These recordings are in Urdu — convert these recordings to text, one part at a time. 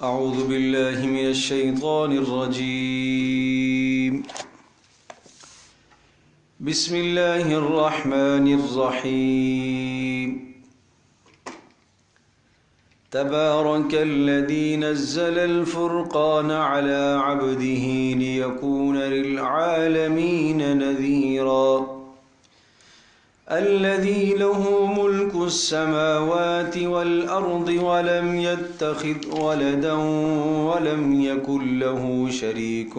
أعوذ بالله من الشيطان الرجيم. بسم الله الرحمن الرحيم. تبارك الذي نزل الفرقان على عبده ليكون للعالمين نذيرا. الذي له ملك السماوات والأرض ولم يتخذ ولدا ولم يكن له شريك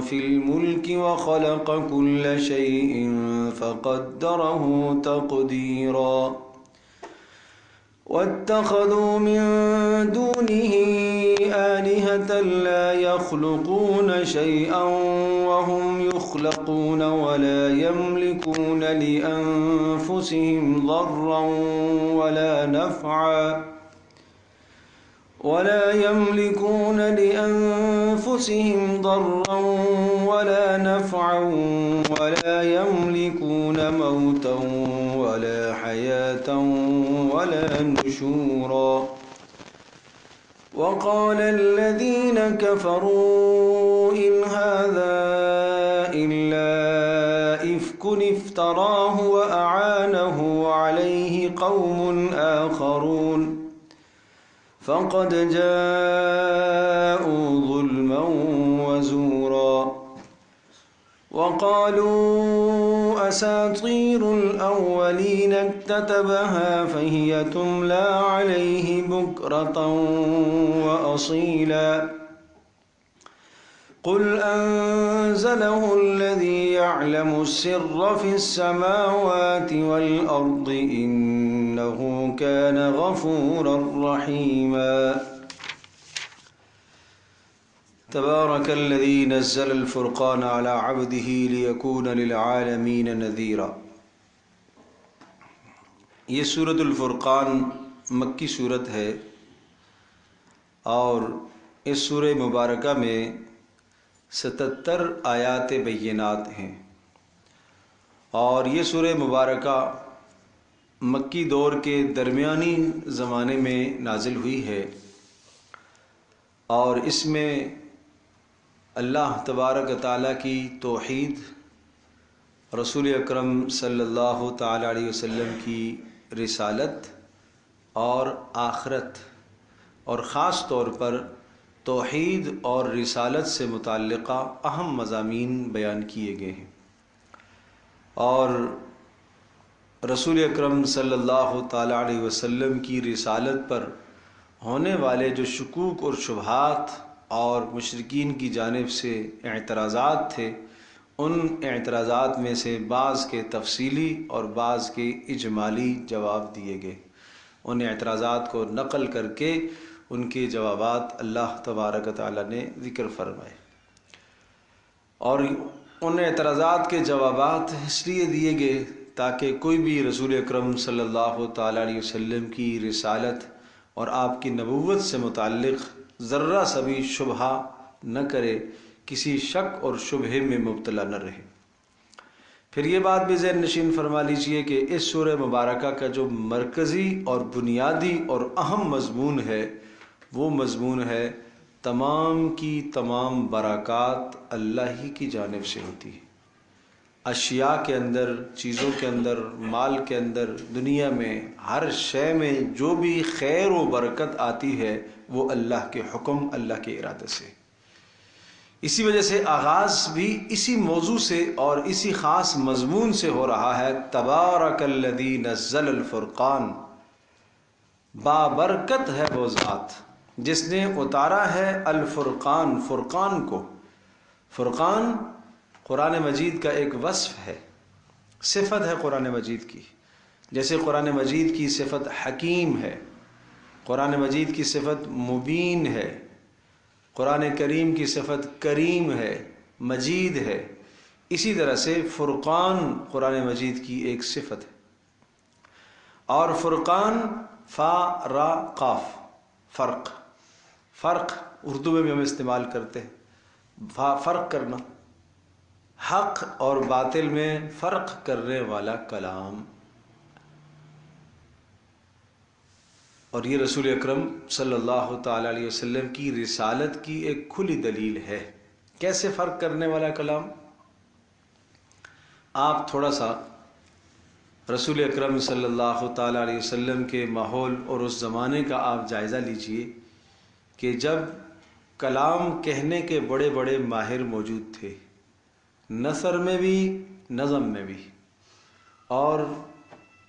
في الملك وخلق كل شيء فقدره تقديرا. واتخذوا من دونه آلهة لا يخلقون شيئا وهم يخلقون ولا يملكون لأنفسهم ضرا ولا نفعا ولا يملكون موتا ولا حياة ولا نشورا. وقال الذين كفروا إن هذا إلا إفك افتراه وأعانه عليه قوم آخرون فقد جاءوا ظلما وزورا. وقالوا أساطير الأولين اكتتبها فهي تملى عليه بكرة وأصيلا. قل أنزله الذي يعلم السر في السماوات والأرض إنه كان غفورا رحيما. تبارك الذي نزل الفرقان على عبده ليكون للعالمين نذيرا. یہ سورۃ الفرقان مکی سورت ہے اور اس سورہ مبارکہ میں 77 آیات بینات ہیں، اور یہ سورہ مبارکہ مکی دور کے درمیانی زمانے میں نازل ہوئی ہے، اور اس میں اللہ تبارک تعالیٰ کی توحید، رسول اکرم صلی اللہ تعالیٰ علیہ وسلم کی رسالت اور آخرت، اور خاص طور پر توحید اور رسالت سے متعلقہ اہم مضامین بیان کیے گئے ہیں، اور رسول اکرم صلی اللہ تعالیٰ علیہ وسلم کی رسالت پر ہونے والے جو شکوک اور شبہات اور مشرکین کی جانب سے اعتراضات تھے، ان اعتراضات میں سے بعض کے تفصیلی اور بعض کے اجمالی جواب دیے گئے۔ ان اعتراضات کو نقل کر کے ان کے جوابات اللہ تبارک تعالیٰ نے ذکر فرمائے، اور ان اعتراضات کے جوابات اس لیے دیے گئے تاکہ کوئی بھی رسول اکرم صلی اللہ تعالیٰ علیہ وسلم کی رسالت اور آپ کی نبوت سے متعلق ذرہ سا بھی شبہہ نہ کرے، کسی شک اور شبہے میں مبتلا نہ رہے۔ پھر یہ بات بھی ذہن نشین فرما لیجئے کہ اس سورہ مبارکہ کا جو مرکزی اور بنیادی اور اہم مضمون ہے، وہ مضمون ہے تمام کی تمام برکات اللہ ہی کی جانب سے ہوتی ہے۔ اشیاء کے اندر، چیزوں کے اندر، مال کے اندر، دنیا میں ہر شے میں جو بھی خیر و برکت آتی ہے وہ اللہ کے حکم، اللہ کے ارادے سے۔ اسی وجہ سے آغاز بھی اسی موضوع سے اور اسی خاص مضمون سے ہو رہا ہے، تبارک الذی نزل الفرقان، بابرکت ہے وہ ذات جس نے اتارا ہے الفرقان، فرقان کو۔ فرقان قرآن مجید کا ایک وصف ہے، صفت ہے قرآن مجید کی، جیسے قرآن مجید کی صفت حکیم ہے، قرآن مجید کی صفت مبین ہے، قرآن کریم کی صفت کریم ہے، مجید ہے، اسی طرح سے فرقان قرآن مجید کی ایک صفت ہے۔ اور فرقان فا را قاف، فرق اردو میں بھی ہم استعمال کرتے ہیں، فرق کرنا، حق اور باطل میں فرق کرنے والا کلام۔ اور یہ رسول اکرم صلی اللہ تعالیٰ علیہ وسلم کی رسالت کی ایک کھلی دلیل ہے۔ کیسے فرق کرنے والا کلام؟ آپ تھوڑا سا رسول اکرم صلی اللہ تعالیٰ علیہ وسلم کے ماحول اور اس زمانے کا آپ جائزہ لیجئے کہ جب کلام کہنے کے بڑے بڑے ماہر موجود تھے، نثر میں بھی نظم میں بھی، اور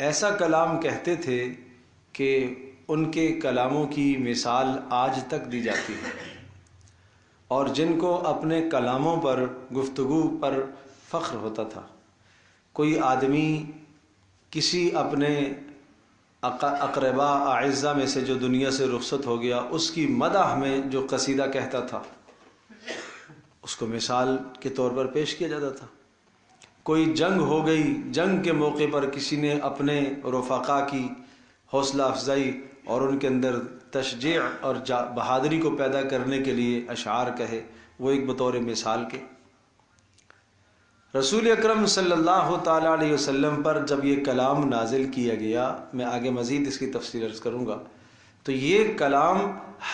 ایسا کلام کہتے تھے کہ ان کے کلاموں کی مثال آج تک دی جاتی ہے، اور جن کو اپنے کلاموں پر، گفتگو پر فخر ہوتا تھا۔ کوئی آدمی کسی اپنے اقربا اعزہ میں سے جو دنیا سے رخصت ہو گیا، اس کی مدح میں جو قصیدہ کہتا تھا، اس کو مثال کے طور پر پیش کیا جاتا تھا۔ کوئی جنگ ہو گئی، جنگ کے موقع پر کسی نے اپنے رفقا کی حوصلہ افزائی اور ان کے اندر تشجیع اور بہادری کو پیدا کرنے کے لیے اشعار کہے، وہ ایک بطور مثال کے۔ رسول اکرم صلی اللہ تعالیٰ علیہ وسلم پر جب یہ کلام نازل کیا گیا، میں آگے مزید اس کی تفصیل عرض کروں گا، تو یہ کلام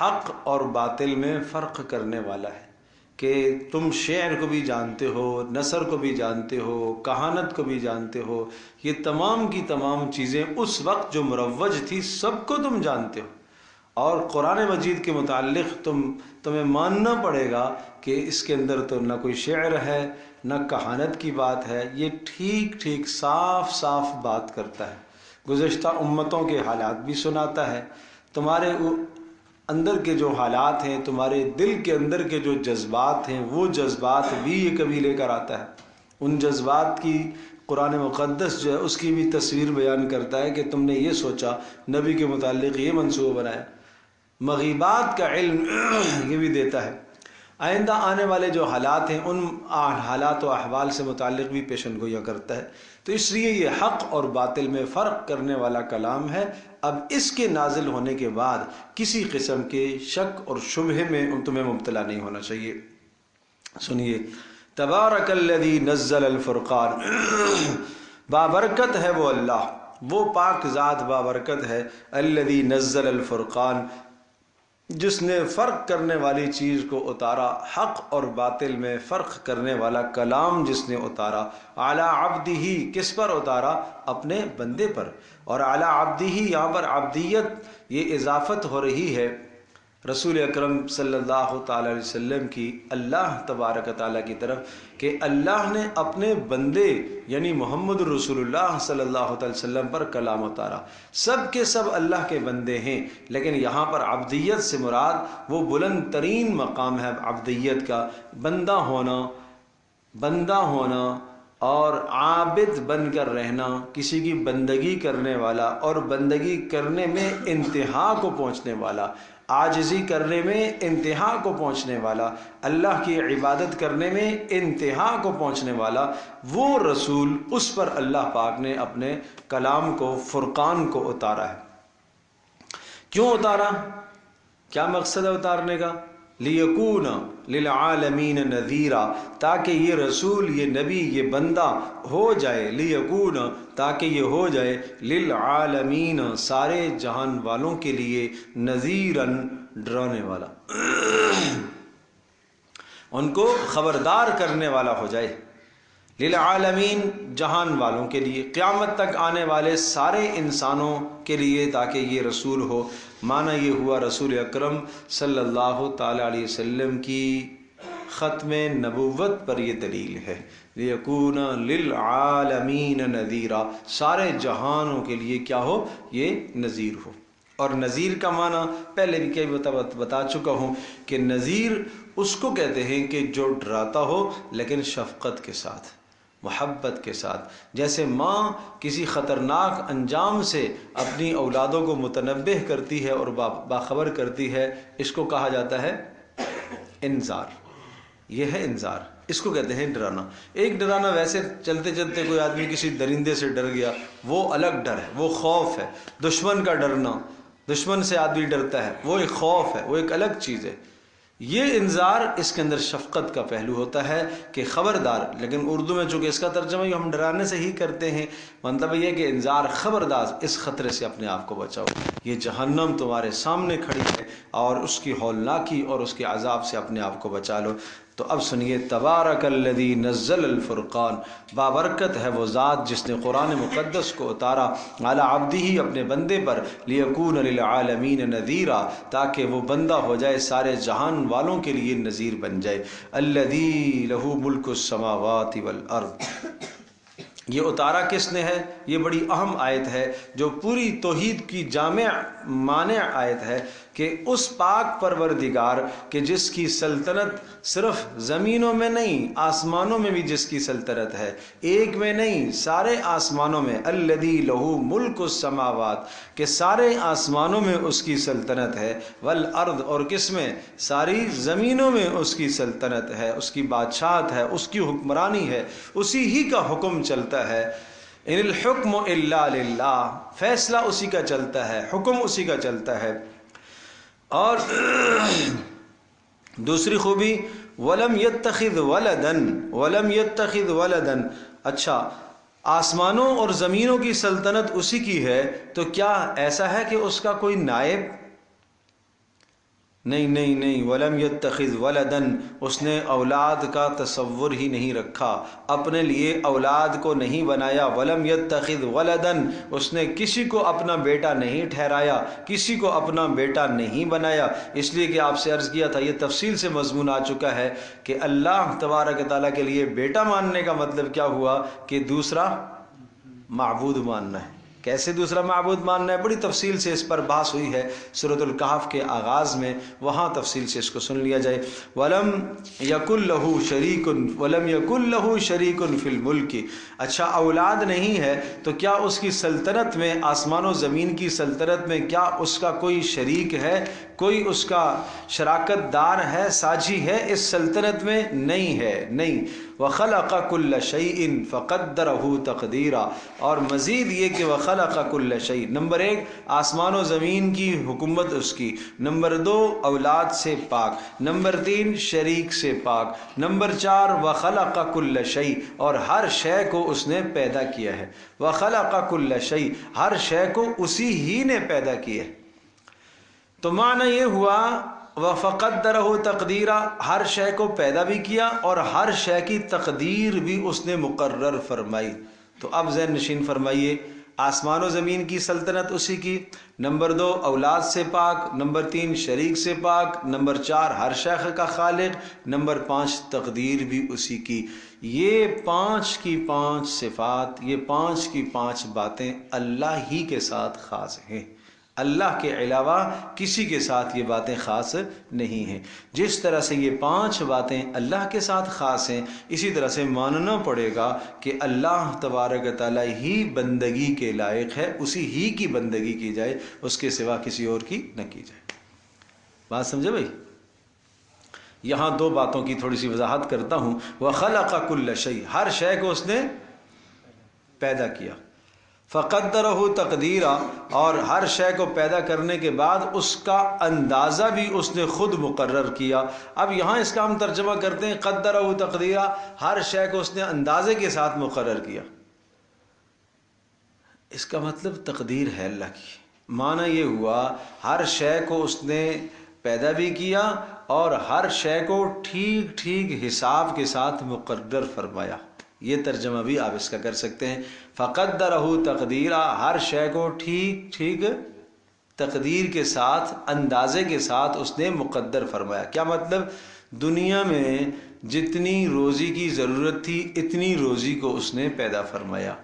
حق اور باطل میں فرق کرنے والا ہے کہ تم شعر کو بھی جانتے ہو، نثر کو بھی جانتے ہو، کہانت کو بھی جانتے ہو، یہ تمام کی تمام چیزیں اس وقت جو مروج تھی سب کو تم جانتے ہو، اور قرآن مجید کے متعلق تمہیں ماننا پڑے گا کہ اس کے اندر تو نہ کوئی شعر ہے نہ کہانت کی بات ہے، یہ ٹھیک ٹھیک صاف صاف بات کرتا ہے، گزشتہ امتوں کے حالات بھی سناتا ہے، تمہارے اندر کے جو حالات ہیں، تمہارے دل کے اندر کے جو جذبات ہیں، وہ جذبات بھی یہ کبھی لے کر آتا ہے۔ ان جذبات کی قرآن مقدس جو ہے اس کی بھی تصویر بیان کرتا ہے کہ تم نے یہ سوچا، نبی کے متعلق یہ منصوبہ بنایا، مغیبات کا علم یہ بھی دیتا ہے، آئندہ آنے والے جو حالات ہیں ان حالات و احوال سے متعلق بھی پیشن گوئیاں کرتا ہے۔ تو اس لیے یہ حق اور باطل میں فرق کرنے والا کلام ہے۔ اب اس کے نازل ہونے کے بعد کسی قسم کے شک اور شبہے میں تمہیں مبتلا نہیں ہونا چاہیے۔ سنیے، تبارک الذی نزل الفرقان، بابرکت ہے وہ اللہ، وہ پاک ذات بابرکت ہے، الذی نزل الفرقان، جس نے فرق کرنے والی چیز کو اتارا، حق اور باطل میں فرق کرنے والا کلام جس نے اتارا، علی عبدہ، کس پر اتارا؟ اپنے بندے پر، اور علی عبدہ یہاں پر عبدیت یہ اضافت ہو رہی ہے رسول اکرم صلی اللہ تعالیٰ علیہ وسلم کی اللہ تبارک تعالیٰ کی طرف، کہ اللہ نے اپنے بندے یعنی محمد رسول اللہ صلی اللہ تعالی وسلم پر کلام اتارا۔ سب کے سب اللہ کے بندے ہیں، لیکن یہاں پر عبدیت سے مراد وہ بلند ترین مقام ہے عبدیت کا، بندہ ہونا اور عابد بن کر رہنا، کسی کی بندگی کرنے والا اور بندگی کرنے میں انتہا کو پہنچنے والا، عاجزی کرنے میں انتہا کو پہنچنے والا، اللہ کی عبادت کرنے میں انتہا کو پہنچنے والا، وہ رسول، اس پر اللہ پاک نے اپنے کلام کو، فرقان کو اتارا ہے۔ کیوں اتارا؟ کیا مقصد ہے اتارنے کا؟ لیکون للعالمین نذیرا، تاکہ یہ رسول، یہ نبی، یہ بندہ ہو جائے، لیکون تاکہ یہ ہو جائے، للعالمین سارے جہان والوں کے لیے، نذیراً ڈرانے والا، ان کو خبردار کرنے والا ہو جائے، للعالمین جہان والوں کے لیے، قیامت تک آنے والے سارے انسانوں کے لیے، تاکہ یہ رسول ہو۔ معنی یہ ہوا رسول اکرم صلی اللہ تعالیٰ علیہ وسلم کی ختم نبوت پر یہ دلیل ہے، لیکون للعالمین نذیرا، سارے جہانوں کے لیے کیا ہو؟ یہ نذیر ہو۔ اور نذیر کا معنی پہلے بھی کئی بتا چکا ہوں کہ نذیر اس کو کہتے ہیں کہ جو ڈراتا ہو لیکن شفقت کے ساتھ، محبت کے ساتھ، جیسے ماں کسی خطرناک انجام سے اپنی اولادوں کو متنبہ کرتی ہے اور باخبر کرتی ہے، اس کو کہا جاتا ہے انذار۔ یہ ہے انذار، اس کو کہتے ہیں ڈرانا۔ ایک ڈرانا ویسے چلتے چلتے کوئی آدمی کسی درندے سے ڈر گیا، وہ الگ ڈر ہے، وہ خوف ہے۔ دشمن کا ڈرنا، دشمن سے آدمی ڈرتا ہے، وہ ایک خوف ہے، وہ ایک الگ چیز ہے۔ یہ انذار، اس کے اندر شفقت کا پہلو ہوتا ہے کہ خبردار، لیکن اردو میں چونکہ اس کا ترجمہ ہم ڈرانے سے ہی کرتے ہیں، مطلب یہ کہ انذار، خبردار، اس خطرے سے اپنے آپ کو بچاؤ۔ یہ جہنم تمہارے سامنے کھڑی ہے اور اس کی ہولناکی اور اس کے عذاب سے اپنے آپ کو بچا لو۔ تو اب سنیے، تبارک الذی نزل الفرقان، بابرکت ہے وہ ذات جس نے قرآن مقدس کو اتارا علی عبدہ، اپنے بندے پر، لیکون للعالمین نذیرا، تاکہ وہ بندہ ہو جائے سارے جہان والوں کے لیے نذیر بن جائے۔ الذی لہ ملک السماوات والارض، یہ اتارا کس نے ہے؟ یہ بڑی اہم آیت ہے جو پوری توحید کی جامع مانع آیت ہے کہ اس پاک پروردگار کہ جس کی سلطنت صرف زمینوں میں نہیں آسمانوں میں بھی جس کی سلطنت ہے، ایک میں نہیں سارے آسمانوں میں، الذی لہ ملک السماوات، کہ سارے آسمانوں میں اس کی سلطنت ہے، والارض، اور کس میں؟ ساری زمینوں میں اس کی سلطنت ہے، اس کی بادشاہت ہے، اس کی حکمرانی ہے، اسی ہی کا حکم چلتا ہے۔ ان الحکم الا للہ، فیصلہ اسی کا چلتا ہے، حکم اسی کا چلتا ہے۔ اور دوسری خوبی، ولم یتخذ ولدن، ولم یتخذ ولدن، اچھا آسمانوں اور زمینوں کی سلطنت اسی کی ہے، تو کیا ایسا ہے کہ اس کا کوئی نائب؟ نہیں نہیں نہیں، ولم یتخذ ولدن، اس نے اولاد کا تصور ہی نہیں رکھا، اپنے لیے اولاد کو نہیں بنایا۔ ولم یتخذ ولدن، اس نے کسی کو اپنا بیٹا نہیں ٹھہرایا، کسی کو اپنا بیٹا نہیں بنایا۔ اس لیے کہ آپ سے عرض کیا تھا، یہ تفصیل سے مضمون آ چکا ہے کہ اللہ تبارک تعالیٰ کے لیے بیٹا ماننے کا مطلب کیا ہوا کہ دوسرا معبود ماننا ہے۔ کیسے دوسرا معبود ماننا ہے؟ بڑی تفصیل سے اس پر بحث ہوئی ہے سورۃ الکہف کے آغاز میں، وہاں تفصیل سے اس کو سن لیا جائے۔ ولم یکن لہ شریک، ولم یکن لہ شریک فی الملک، اچھا اولاد نہیں ہے تو کیا اس کی سلطنت میں، آسمان و زمین کی سلطنت میں، کیا اس کا کوئی شریک ہے، کوئی اس کا شراکت دار ہے، ساجی ہے اس سلطنت میں؟ نہیں ہے، نہیں۔ وَخَلَقَ كُلَّ شَيْءٍ فَقَدَّرَهُ تَقْدِيرًا، اور مزید یہ کہ وَخَلَقَ كُلَّ شَيْءٍ، نمبر ایک آسمان و زمین کی حکومت اس کی، نمبر دو اولاد سے پاک، نمبر تین شریک سے پاک، نمبر چار وَخَلَقَ كُلَّ شَيْءٍ، اور ہر شے کو اس نے پیدا کیا ہے۔ وَخَلَقَ كُلَّ شَيْءٍ، ہر شے کو اسی ہی نے پیدا کیا ہے۔ تو معنی یہ ہوا وَفَقَدَّرَهُ تَقْدِيرًا، ہر شے کو پیدا بھی کیا اور ہر شے کی تقدیر بھی اس نے مقرر فرمائی۔ تو اب ذہن نشین فرمائیے، آسمان و زمین کی سلطنت اسی کی، نمبر دو اولاد سے پاک، نمبر تین شریک سے پاک، نمبر چار ہر شے کا خالق، نمبر پانچ تقدیر بھی اسی کی۔ یہ پانچ کی پانچ صفات، یہ پانچ کی پانچ باتیں اللہ ہی کے ساتھ خاص ہیں، اللہ کے علاوہ کسی کے ساتھ یہ باتیں خاص نہیں ہیں۔ جس طرح سے یہ پانچ باتیں اللہ کے ساتھ خاص ہیں، اسی طرح سے ماننا پڑے گا کہ اللہ تبارک تعالیٰ ہی بندگی کے لائق ہے، اسی ہی کی بندگی کی جائے، اس کے سوا کسی اور کی نہ کی جائے۔ بات سمجھے بھائی؟ یہاں دو باتوں کی تھوڑی سی وضاحت کرتا ہوں۔ وَخَلَقَ كُلَّ شَيْءٍ، ہر شے کو اس نے پیدا کیا، فَقَدَّرَهُ تَقْدِيرًا، اور ہر شے کو پیدا کرنے کے بعد اس کا اندازہ بھی اس نے خود مقرر کیا۔ اب یہاں اس کا ہم ترجمہ کرتے ہیں قَدَّرَهُ تَقْدِيرًا، ہر شے کو اس نے اندازے کے ساتھ مقرر کیا۔ اس کا مطلب تقدیر ہے اللہ کی، معنی یہ ہوا ہر شے کو اس نے پیدا بھی کیا اور ہر شے کو ٹھیک ٹھیک حساب کے ساتھ مقرر فرمایا۔ یہ ترجمہ بھی آپ اس کا کر سکتے ہیں، فَقَدَّرَهُ تَقْدِيرًا، ہر شے کو ٹھیک ٹھیک تقدیر کے ساتھ، اندازے کے ساتھ اس نے مقدر فرمایا۔ کیا مطلب؟ دنیا میں جتنی روزی کی ضرورت تھی اتنی روزی کو اس نے پیدا فرمایا،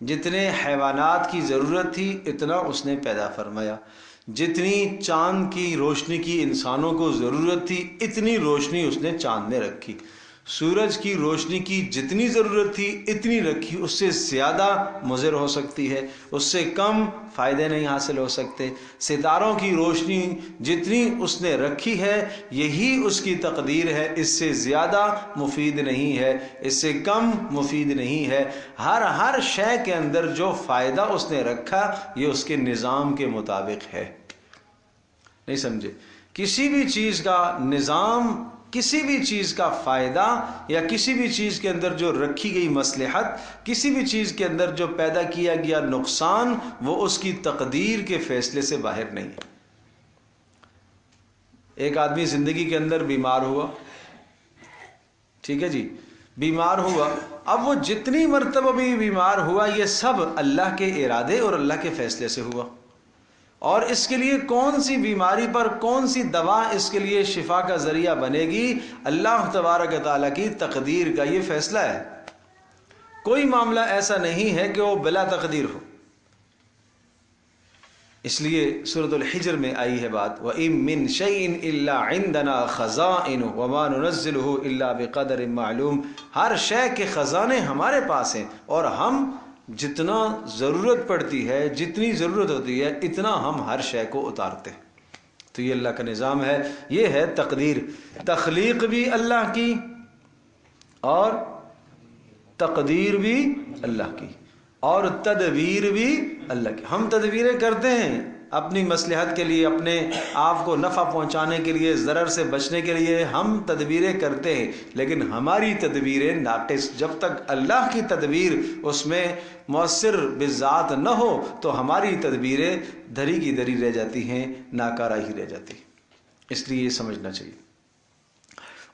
جتنے حیوانات کی ضرورت تھی اتنا اس نے پیدا فرمایا، جتنی چاند کی روشنی کی انسانوں کو ضرورت تھی اتنی روشنی اس نے چاند میں رکھی، سورج کی روشنی کی جتنی ضرورت تھی اتنی رکھی، اس سے زیادہ مضر ہو سکتی ہے، اس سے کم فائدے نہیں حاصل ہو سکتے۔ ستاروں کی روشنی جتنی اس نے رکھی ہے یہی اس کی تقدیر ہے، اس سے زیادہ مفید نہیں ہے، اس سے کم مفید نہیں ہے۔ ہر شے کے اندر جو فائدہ اس نے رکھا یہ اس کے نظام کے مطابق ہے۔ نہیں سمجھے؟ کسی بھی چیز کا نظام کسی بھی چیز کا فائدہ یا کسی بھی چیز کے اندر جو رکھی گئی مصلحت، کسی بھی چیز کے اندر جو پیدا کیا گیا نقصان، وہ اس کی تقدیر کے فیصلے سے باہر نہیں ہے۔ ایک آدمی زندگی کے اندر بیمار ہوا، ٹھیک ہے جی، بیمار ہوا، اب وہ جتنی مرتبہ بھی بیمار ہوا یہ سب اللہ کے ارادے اور اللہ کے فیصلے سے ہوا، اور اس کے لیے کون سی بیماری پر کون سی دوا اس کے لیے شفا کا ذریعہ بنے گی، اللہ تبارک و تعالیٰ کی تقدیر کا یہ فیصلہ ہے۔ کوئی معاملہ ایسا نہیں ہے کہ وہ بلا تقدیر ہو۔ اس لیے سورۃ الحجر میں آئی ہے بات، وَإِن مِّن شَيْءٍ إِلَّا عِندَنَا خَزَائِنُ وَمَا نُنَزِّلُهُ إِلَّا بِقَدَرٍ مَعْلُوم، ہر شے کے خزانے ہمارے پاس ہیں، اور ہم جتنا ضرورت پڑتی ہے، جتنی ضرورت ہوتی ہے، اتنا ہم ہر شے کو اتارتے ہیں۔ تو یہ اللہ کا نظام ہے، یہ ہے تقدیر۔ تخلیق بھی اللہ کی اور تقدیر بھی اللہ کی، اور تدبیر بھی اللہ کی۔ ہم تدبیریں کرتے ہیں اپنی مصلحت کے لیے، اپنے آپ کو نفع پہنچانے کے لیے، ضرر سے بچنے کے لیے ہم تدبیریں کرتے ہیں، لیکن ہماری تدبیریں ناقص، جب تک اللہ کی تدبیر اس میں مؤثر بذات نہ ہو تو ہماری تدبیریں دھری کی دھری رہ جاتی ہیں، ناکارہ ہی رہ جاتی ہیں۔ اس لیے یہ سمجھنا چاہیے۔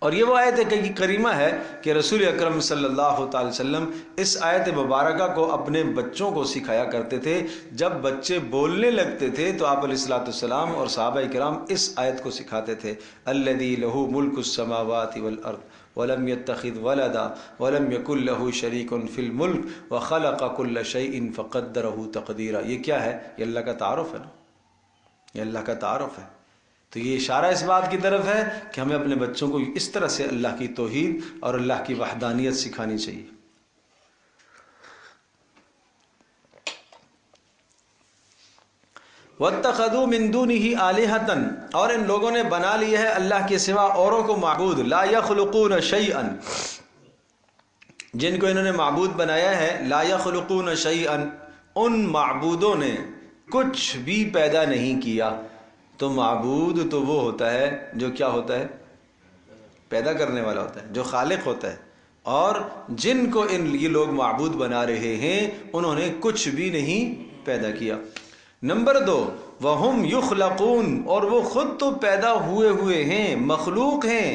اور یہ وہ آیت کریمہ ہے کہ رسول اکرم صلی اللہ تعالی وسلم اس آیت مبارکہ کو اپنے بچوں کو سکھایا کرتے تھے۔ جب بچے بولنے لگتے تھے تو آپ علیہ الصلوۃ والسلام اور صحابہ کرام اس آیت کو سکھاتے تھے، الذی لہ ملک السماوات والارض ولم يتخذ ولدا ولم يكن له شریک فی الملک وخلق كل شیء فقدرہ تقدیرا۔ یہ کیا ہے؟ یہ اللہ کا تعارف ہے نا، یہ اللہ کا تعارف ہے۔ تو یہ اشارہ اس بات کی طرف ہے کہ ہمیں اپنے بچوں کو اس طرح سے اللہ کی توحید اور اللہ کی وحدانیت سکھانی چاہیے۔ وَاتَّخَذُوا مِن دُونِهِ آلِهَةً، اور ان لوگوں نے بنا لیا ہے اللہ کے سوا اوروں کو معبود، لا يخلقون شيئا، جن کو انہوں نے معبود بنایا ہے، لا يخلقون شيئا، ان معبودوں نے کچھ بھی پیدا نہیں کیا۔ تو معبود تو وہ ہوتا ہے جو کیا ہوتا ہے؟ پیدا کرنے والا ہوتا ہے، جو خالق ہوتا ہے، اور جن کو یہ لوگ معبود بنا رہے ہیں انہوں نے کچھ بھی نہیں پیدا کیا۔ نمبر 2، وَهُمْ يُخْلَقُونَ، اور وہ خود تو پیدا ہوئے ہیں، مخلوق ہیں،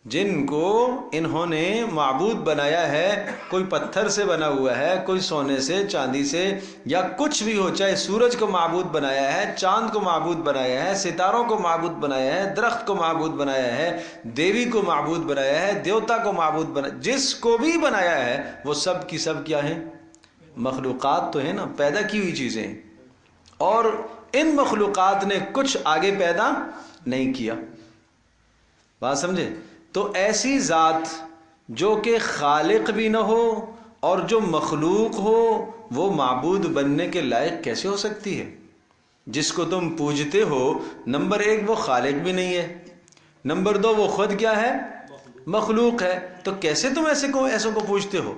جن کو انہوں نے معبود بنایا ہے، کوئی پتھر سے بنا ہوا ہے، کوئی سونے سے، چاندی سے، یا کچھ بھی ہو، چاہے سورج کو معبود بنایا ہے، چاند کو معبود بنایا ہے، ستاروں کو معبود بنایا ہے، درخت کو معبود بنایا ہے، دیوی کو معبود بنایا ہے، دیوتا کو معبود بنایا، جس کو بھی بنایا ہے وہ سب کی سب کیا ہیں؟ مخلوقات تو ہیں نا، پیدا کی ہوئی چیزیں، اور ان مخلوقات نے کچھ آگے پیدا نہیں کیا۔ بات سمجھے؟ تو ایسی ذات جو کہ خالق بھی نہ ہو اور جو مخلوق ہو، وہ معبود بننے کے لائق کیسے ہو سکتی ہے؟ جس کو تم پوجتے ہو، نمبر 1 وہ خالق بھی نہیں ہے، نمبر 2 وہ خود کیا ہے؟ مخلوق ہے۔ تو کیسے تم ایسوں کو پوجتے ہو؟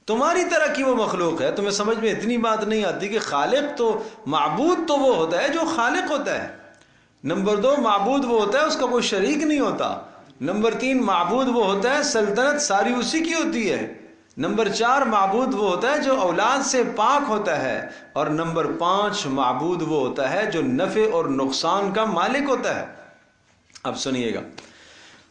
تمہاری طرح کی وہ مخلوق ہے۔ تمہیں سمجھ میں اتنی بات نہیں آتی کہ خالق تو، معبود تو وہ ہوتا ہے جو خالق ہوتا ہے، نمبر 2 معبود وہ ہوتا ہے اس کا کوئی شریک نہیں ہوتا، نمبر 3 معبود وہ ہوتا ہے سلطنت ساری اسی کی ہوتی ہے، نمبر 4 معبود وہ ہوتا ہے جو اولاد سے پاک ہوتا ہے، اور نمبر 5 معبود وہ ہوتا ہے جو نفع اور نقصان کا مالک ہوتا ہے۔ اب سنیے گا،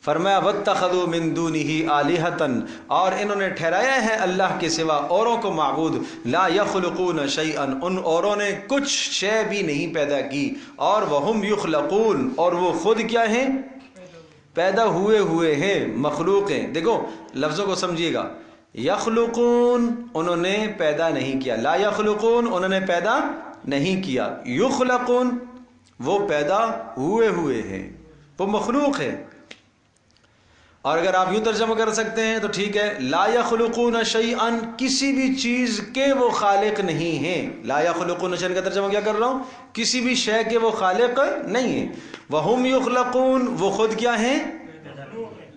فرمایا وَاتَّخَذُوا مِن دُونِهِ آلِهَةً، اور انہوں نے ٹھہرایا ہے اللہ کے سوا اوروں کو معبود، لا يخلقون شيئا، ان اوروں نے کچھ شے بھی نہیں پیدا کی، اور وَهُمْ يُخْلَقُونَ، اور وہ خود کیا ہیں؟ پیدا ہوئے ہیں، مخلوق ہیں۔ دیکھو لفظوں کو سمجھیے گا، یخلقون انہوں نے پیدا نہیں کیا، لا یخلقون انہوں نے پیدا نہیں کیا، یخلقون وہ پیدا ہوئے ہیں، وہ مخلوق ہے۔ اور اگر آپ یوں ترجمہ کر سکتے ہیں تو ٹھیک ہے، لا یخلقون شیئا، کسی بھی چیز کے وہ خالق نہیں ہیں۔ لا یخلقون شیئا کا ترجمہ کیا کر رہا ہوں؟ کسی بھی شے کے وہ خالق نہیں ہیں۔ وہم یخلقون وہ خود کیا ہیں؟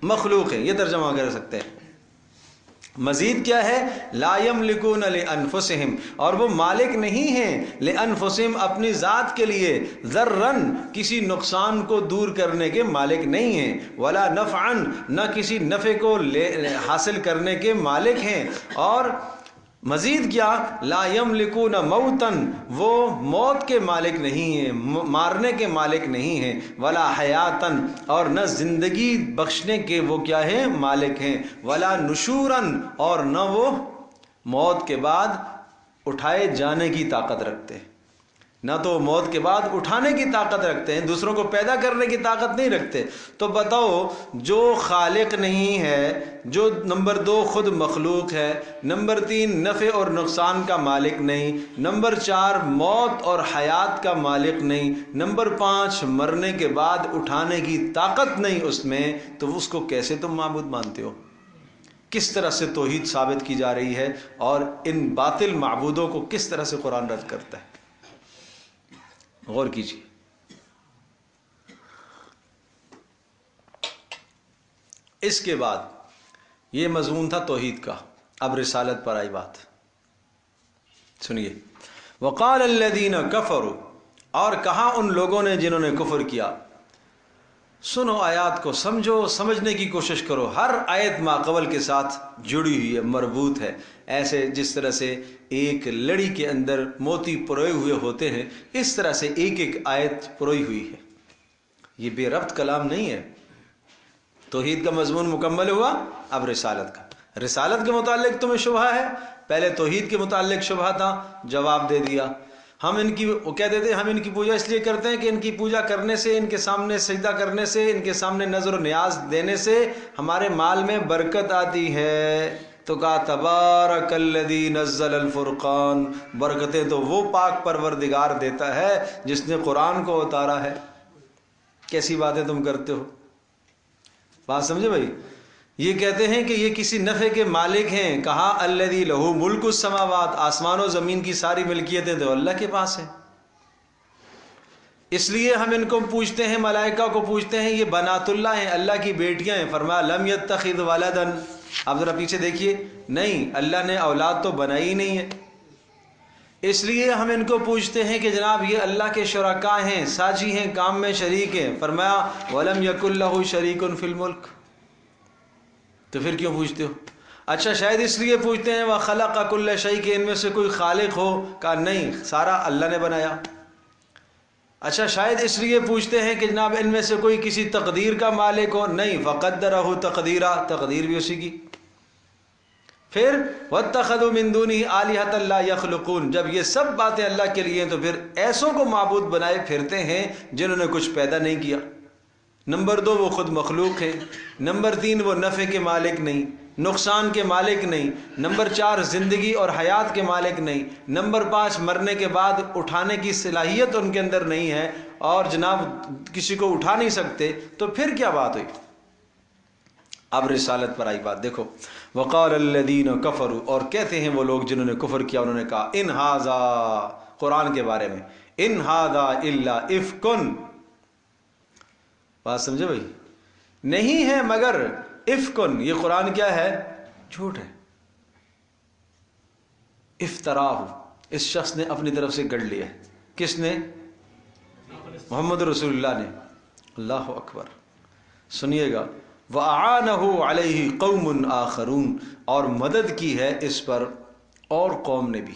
مخلوق ہیں، یہ ترجمہ کر سکتے ہیں۔ مزید کیا ہے؟ لا یملکون لانفسہم، اور وہ مالک نہیں ہیں لانفسہم اپنی ذات کے لیے، ذرن کسی نقصان کو دور کرنے کے مالک نہیں ہیں، ولا نفعا نہ کسی نفع کو حاصل کرنے کے مالک ہیں، اور مزید کیا؟ لا یملکون موتا، وہ موت کے مالک نہیں ہیں، مارنے کے مالک نہیں ہیں، ولا حیاتن، اور نہ زندگی بخشنے کے وہ کیا ہیں؟ مالک ہیں، ولا نشورن، اور نہ وہ موت کے بعد اٹھائے جانے کی طاقت رکھتے ہیں، نہ تو موت کے بعد اٹھانے کی طاقت رکھتے ہیں، دوسروں کو پیدا کرنے کی طاقت نہیں رکھتے۔ تو بتاؤ، جو خالق نہیں ہے، جو نمبر 2 خود مخلوق ہے، نمبر 3 نفع اور نقصان کا مالک نہیں، نمبر 4 موت اور حیات کا مالک نہیں، نمبر 5 مرنے کے بعد اٹھانے کی طاقت نہیں اس میں، تو اس کو کیسے تم معبود مانتے ہو؟ کس طرح سے توحید ثابت کی جا رہی ہے، اور ان باطل معبودوں کو کس طرح سے قرآن رد کرتا ہے؟ غور کیجیے۔ اس کے بعد یہ مضمون تھا توحید کا، اب رسالت پر آئی بات، سنیے۔ وقال الذین کفروا، اور کہا ان لوگوں نے جنہوں نے کفر کیا۔ سنو آیات کو، سمجھو، سمجھنے کی کوشش کرو، ہر آیت ماقبل کے ساتھ جڑی ہوئی ہے، مربوط ہے، ایسے جس طرح سے ایک لڑی کے اندر موتی پروئے ہوئے ہوتے ہیں، اس طرح سے ایک ایک آیت پروئی ہوئی ہے، یہ بے ربط کلام نہیں ہے۔ توحید کا مضمون مکمل ہوا، اب رسالت کا۔ رسالت کے متعلق تمہیں شبہ ہے، پہلے توحید کے متعلق شبہ تھا، جواب دے دیا۔ ہم ان کی، وہ کہتے تھے ہم ان کی پوجا اس لیے کرتے ہیں کہ ان کی پوجا کرنے سے، ان کے سامنے سجدہ کرنے سے، ان کے سامنے نظر و نیاز دینے سے ہمارے مال میں برکت آتی ہے۔ تو کہا تبارک الذی نزل الفرقان، برکتیں تو وہ پاک پروردگار دیتا ہے جس نے قرآن کو اتارا ہے۔ کیسی باتیں تم کرتے ہو؟ بات سمجھے بھائی؟ یہ کہتے ہیں کہ یہ کسی نفع کے مالک ہیں، کہا الذی لہ ملک السماوات، آسمان و زمین کی ساری ملکیتیں تو اللہ کے پاس ہیں، اس لیے ہم ان کو پوچھتے ہیں، ملائکہ کو پوچھتے ہیں، یہ بنات اللہ ہیں، اللہ کی بیٹیاں ہیں۔ فرمایا لم یتخذ ولدا، اب ذرا پیچھے دیکھیے، نہیں، اللہ نے اولاد تو بنائی نہیں ہے، اس لیے ہم ان کو پوچھتے ہیں کہ جناب یہ اللہ کے شرکاء ہیں، ساجی ہیں، کام میں شریک ہیں۔ فرمایا ولم یکن لہ شریک فی الملک، تو پھر کیوں پوچھتے ہو؟ اچھا شاید اس لیے پوچھتے ہیں وَخَلَقَ كُلَّ شَيْءٍ، کہ ان میں سے کوئی خالق ہو، کہا نہیں، سارا اللہ نے بنایا۔ اچھا شاید اس لیے پوچھتے ہیں کہ جناب ان میں سے کوئی کسی تقدیر کا مالک ہو، نہیں، فَقَدَّرَهُ تقدیرا، تقدیر بھی اسی کی۔ پھر وَاتَّخَذُوا مِن دُونِهِ آلِهَةً لَا يَخْلُقُونَ، جب یہ سب باتیں اللہ کے لیے ہیں تو پھر ایسوں کو معبود بنائے پھرتے ہیں جنہوں نے کچھ پیدا نہیں کیا۔ نمبر 2 وہ خود مخلوق ہے، نمبر 3 وہ نفع کے مالک نہیں، نقصان کے مالک نہیں، نمبر 4 زندگی اور حیات کے مالک نہیں، نمبر 5 مرنے کے بعد اٹھانے کی صلاحیت ان کے اندر نہیں ہے، اور جناب کسی کو اٹھا نہیں سکتے، تو پھر کیا بات ہوئی؟ اب رسالت پر آئی بات، دیکھو۔ وقال الذین کفروا، اور کہتے ہیں وہ لوگ جنہوں نے کفر کیا، انہوں نے کہا ان ھذا، قرآن کے بارے میں، ان ھذا الا افک، بات سمجھے بھائی؟ نہیں ہے مگر افکن، یہ قرآن کیا ہے؟ جھوٹ ہے۔ افتراہ، اس شخص نے اپنی طرف سے گڑھ لیا ہے۔ کس نے؟ محمد رسول اللہ نے۔ اللہ اکبر، سنیے گا۔ وَأَعَانَهُ عَلَيْهِ قَوْمٌ آخَرُونَ، اور مدد کی ہے اس پر اور قوم نے بھی،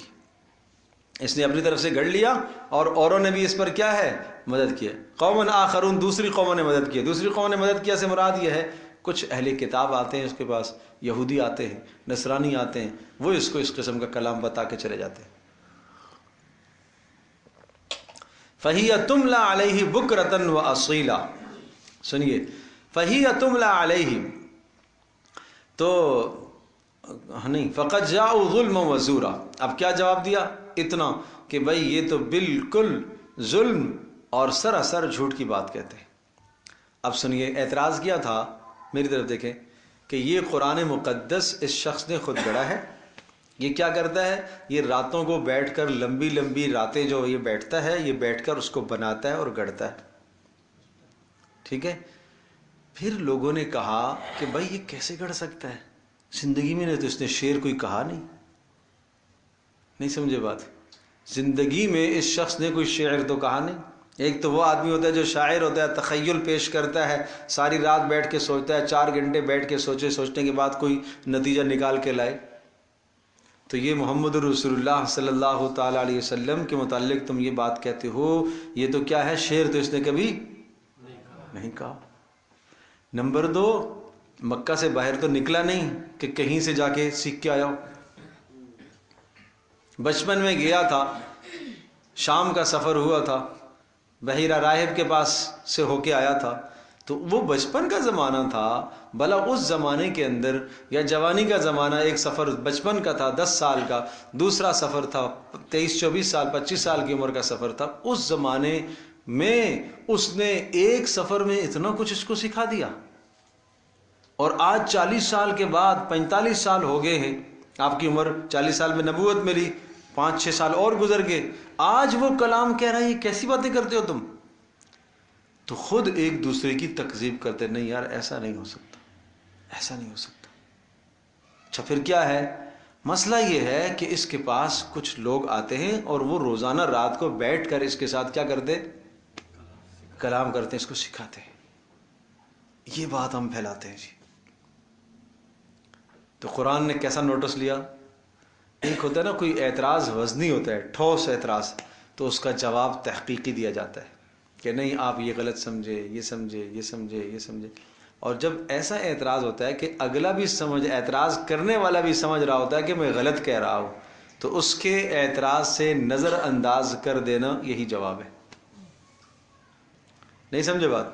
اس نے اپنی طرف سے گڑھ لیا اور اوروں نے بھی اس پر کیا ہے؟ مدد کیا۔ قوم آخرون، دوسری قوموں نے مدد کیا۔ دوسری قوموں نے مدد کیا سے مراد یہ ہے کچھ اہل کتاب آتے ہیں اس کے پاس، یہودی آتے ہیں، نصرانی آتے ہیں، وہ اس کو اس قسم کا کلام بتا کے چلے جاتے ہیں۔ فَهِيَ تُمْلَى عَلَيْهِ بُكْرَةً وَأَصِيلًا، سنیے، فَهِيَ تُمْلَى عَلَيْهِ، تو نہیں، فَقَدْ جَاءُوا ظُلْمًا وَزُورًا، اب کیا جواب دیا؟ اتنا کہ بھائی یہ تو بالکل ظلم اور سراسر جھوٹ کی بات کہتے ہیں۔ اب سنیے، اعتراض کیا تھا، میری طرف دیکھیں، کہ یہ قرآن مقدس اس شخص نے خود گڑھا ہے۔ یہ کیا کرتا ہے؟ یہ راتوں کو بیٹھ کر، لمبی لمبی راتیں جو یہ بیٹھتا ہے، یہ بیٹھ کر اس کو بناتا ہے اور گڑھتا ہے، ٹھیک ہے؟ پھر لوگوں نے کہا کہ بھائی یہ کیسے گڑھ سکتا ہے؟ زندگی میں تو اس نے شعر کوئی کہا نہیں سمجھے بات. زندگی میں اس شخص نے کوئی شعر تو کہا نہیں. ایک تو وہ آدمی ہوتا ہے جو شاعر ہوتا ہے, تخیل پیش کرتا ہے, ساری رات بیٹھ کے سوچتا ہے, 4 گھنٹے بیٹھ کے سوچنے کے بعد کوئی نتیجہ نکال کے لائے. تو یہ محمد رسول اللہ صلی اللہ تعالی علیہ وسلم کے متعلق تم یہ بات کہتے ہو, یہ تو کیا ہے, شعر تو اس نے کبھی نہیں کہا. نمبر 2, مکہ سے باہر تو نکلا نہیں کہ کہیں سے جا کے سیکھ کے آیا ہو. بچپن میں گیا تھا, شام کا سفر ہوا تھا, بحیرہ راہب کے پاس سے ہو کے آیا تھا. تو وہ بچپن کا زمانہ تھا. بھلا اس زمانے کے اندر, یا جوانی کا زمانہ, ایک سفر بچپن کا تھا 10 سال کا, دوسرا سفر تھا 23-24 سال 25 سال کی عمر کا سفر تھا. اس زمانے میں اس نے ایک سفر میں اتنا کچھ اس کو سکھا دیا. اور آج 40 سال کے بعد 45 سال ہو گئے ہیں, آپ کی عمر 40 سال میں نبوت ملی, 5-6 سال اور گزر گئے, آج وہ کلام کہہ رہا ہے, یہ کیسی باتیں کرتے ہو تم. تو خود ایک دوسرے کی تکذیب کرتے, نہیں یار ایسا نہیں ہو سکتا, ایسا نہیں ہو سکتا. اچھا پھر کیا ہے مسئلہ؟ یہ ہے کہ اس کے پاس کچھ لوگ آتے ہیں اور وہ روزانہ رات کو بیٹھ کر اس کے ساتھ کیا کرتے, کلام کرتے ہیں, اس کو سکھاتے ہیں. یہ بات ہم پھیلاتے ہیں جی. تو قرآن نے کیسا نوٹس لیا؟ ایک ہوتا ہے نا کوئی اعتراض وزنی ہوتا ہے, ٹھوس اعتراض, تو اس کا جواب تحقیقی دیا جاتا ہے کہ نہیں آپ یہ غلط سمجھے, یہ سمجھے, یہ سمجھے, یہ سمجھے. اور جب ایسا اعتراض ہوتا ہے کہ اگلا بھی سمجھ, اعتراض کرنے والا بھی سمجھ رہا ہوتا ہے کہ میں غلط کہہ رہا ہوں, تو اس کے اعتراض سے نظر انداز کر دینا یہی جواب ہے. نہیں سمجھے بات؟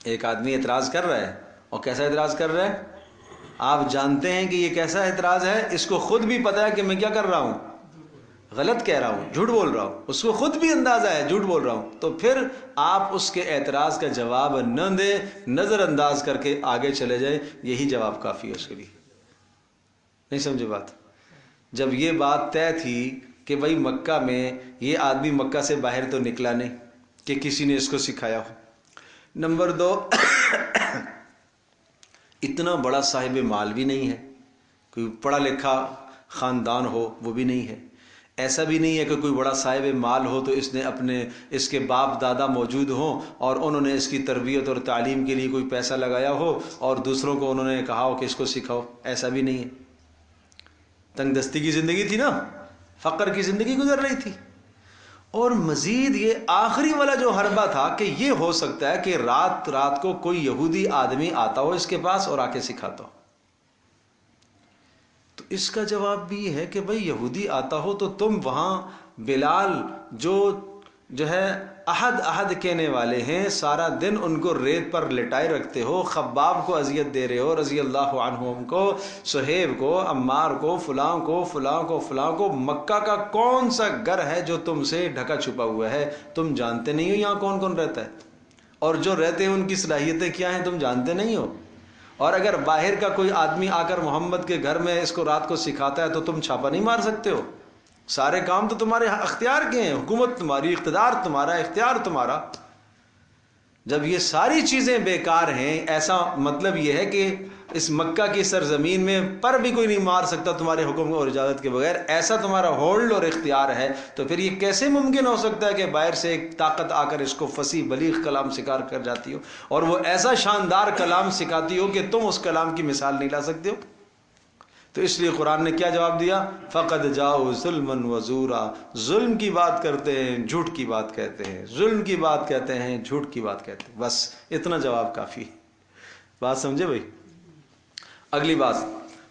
ایک آدمی اعتراض کر رہا ہے, اور کیسا اعتراض کر رہا ہے آپ جانتے ہیں کہ یہ کیسا اعتراض ہے, اس کو خود بھی پتا ہے کہ میں کیا کر رہا ہوں, غلط کہہ رہا ہوں, جھوٹ بول رہا ہوں, اس کو خود بھی اندازہ ہے جھوٹ بول رہا ہوں. تو پھر آپ اس کے اعتراض کا جواب نہ دیں, نظر انداز کر کے آگے چلے جائیں, یہی جواب کافی ہے اس کے لیے. نہیں سمجھے بات؟ جب یہ بات طے تھی کہ بھائی مکہ میں یہ آدمی مکہ سے باہر تو نکلا نہیں کہ کسی نے اس کو سکھایا ہو. نمبر 2, اتنا بڑا صاحب مال بھی نہیں ہے, کوئی پڑھا لکھا خاندان ہو وہ بھی نہیں ہے. ایسا بھی نہیں ہے کہ کوئی بڑا صاحب مال ہو تو اس کے باپ دادا موجود ہوں اور انہوں نے اس کی تربیت اور تعلیم کے لیے کوئی پیسہ لگایا ہو اور دوسروں کو انہوں نے کہا ہو کہ اس کو سکھاؤ. ایسا بھی نہیں ہے. تنگ دستی کی زندگی تھی نا, فقر کی زندگی گزر رہی تھی. اور مزید یہ آخری والا جو حربہ تھا کہ یہ ہو سکتا ہے کہ رات کو کوئی یہودی آدمی آتا ہو اس کے پاس اور آ کے سکھاتا ہو. تو اس کا جواب بھی یہ ہے کہ بھئی یہودی آتا ہو تو تم وہاں بلال جو ہے احد کہنے والے ہیں, سارا دن ان کو ریت پر لٹائے رکھتے ہو, خباب کو اذیت دے رہے ہو رضی اللہ عنہم کو, صہیب کو, عمار کو, فلاں کو, فلاں کو, فلاں کو. مکہ کا کون سا گھر ہے جو تم سے ڈھکا چھپا ہوا ہے؟ تم جانتے نہیں ہو یہاں کون کون رہتا ہے, اور جو رہتے ہیں ان کی صلاحیتیں کیا ہیں تم جانتے نہیں ہو. اور اگر باہر کا کوئی آدمی آ کر محمد کے گھر میں اس کو رات کو سکھاتا ہے تو تم چھاپا نہیں مار سکتے ہو. سارے کام تو تمہارے اختیار کے ہیں, حکومت تمہاری, اقتدار تمہارا, اختیار تمہارا. جب یہ ساری چیزیں بیکار ہیں, ایسا مطلب یہ ہے کہ اس مکہ کی سرزمین میں پر بھی کوئی نہیں مار سکتا تمہارے حکم اور اجازت کے بغیر, ایسا تمہارا ہولڈ اور اختیار ہے, تو پھر یہ کیسے ممکن ہو سکتا ہے کہ باہر سے ایک طاقت آ کر اس کو فصیح بلیغ کلام سکھا کر جاتی ہو, اور وہ ایسا شاندار کلام سکھاتی ہو کہ تم اس کلام کی مثال نہیں لا سکتے ہو. تو اس لیے قرآن نے کیا جواب دیا؟ فقد جاؤ ظلما وزورا. ظلم کی بات کرتے ہیں, جھوٹ کی بات کہتے ہیں, ظلم کی بات کہتے ہیں, جھوٹ کی بات کہتے ہیں. بس اتنا جواب کافی. بات سمجھے بھائی؟ اگلی بات,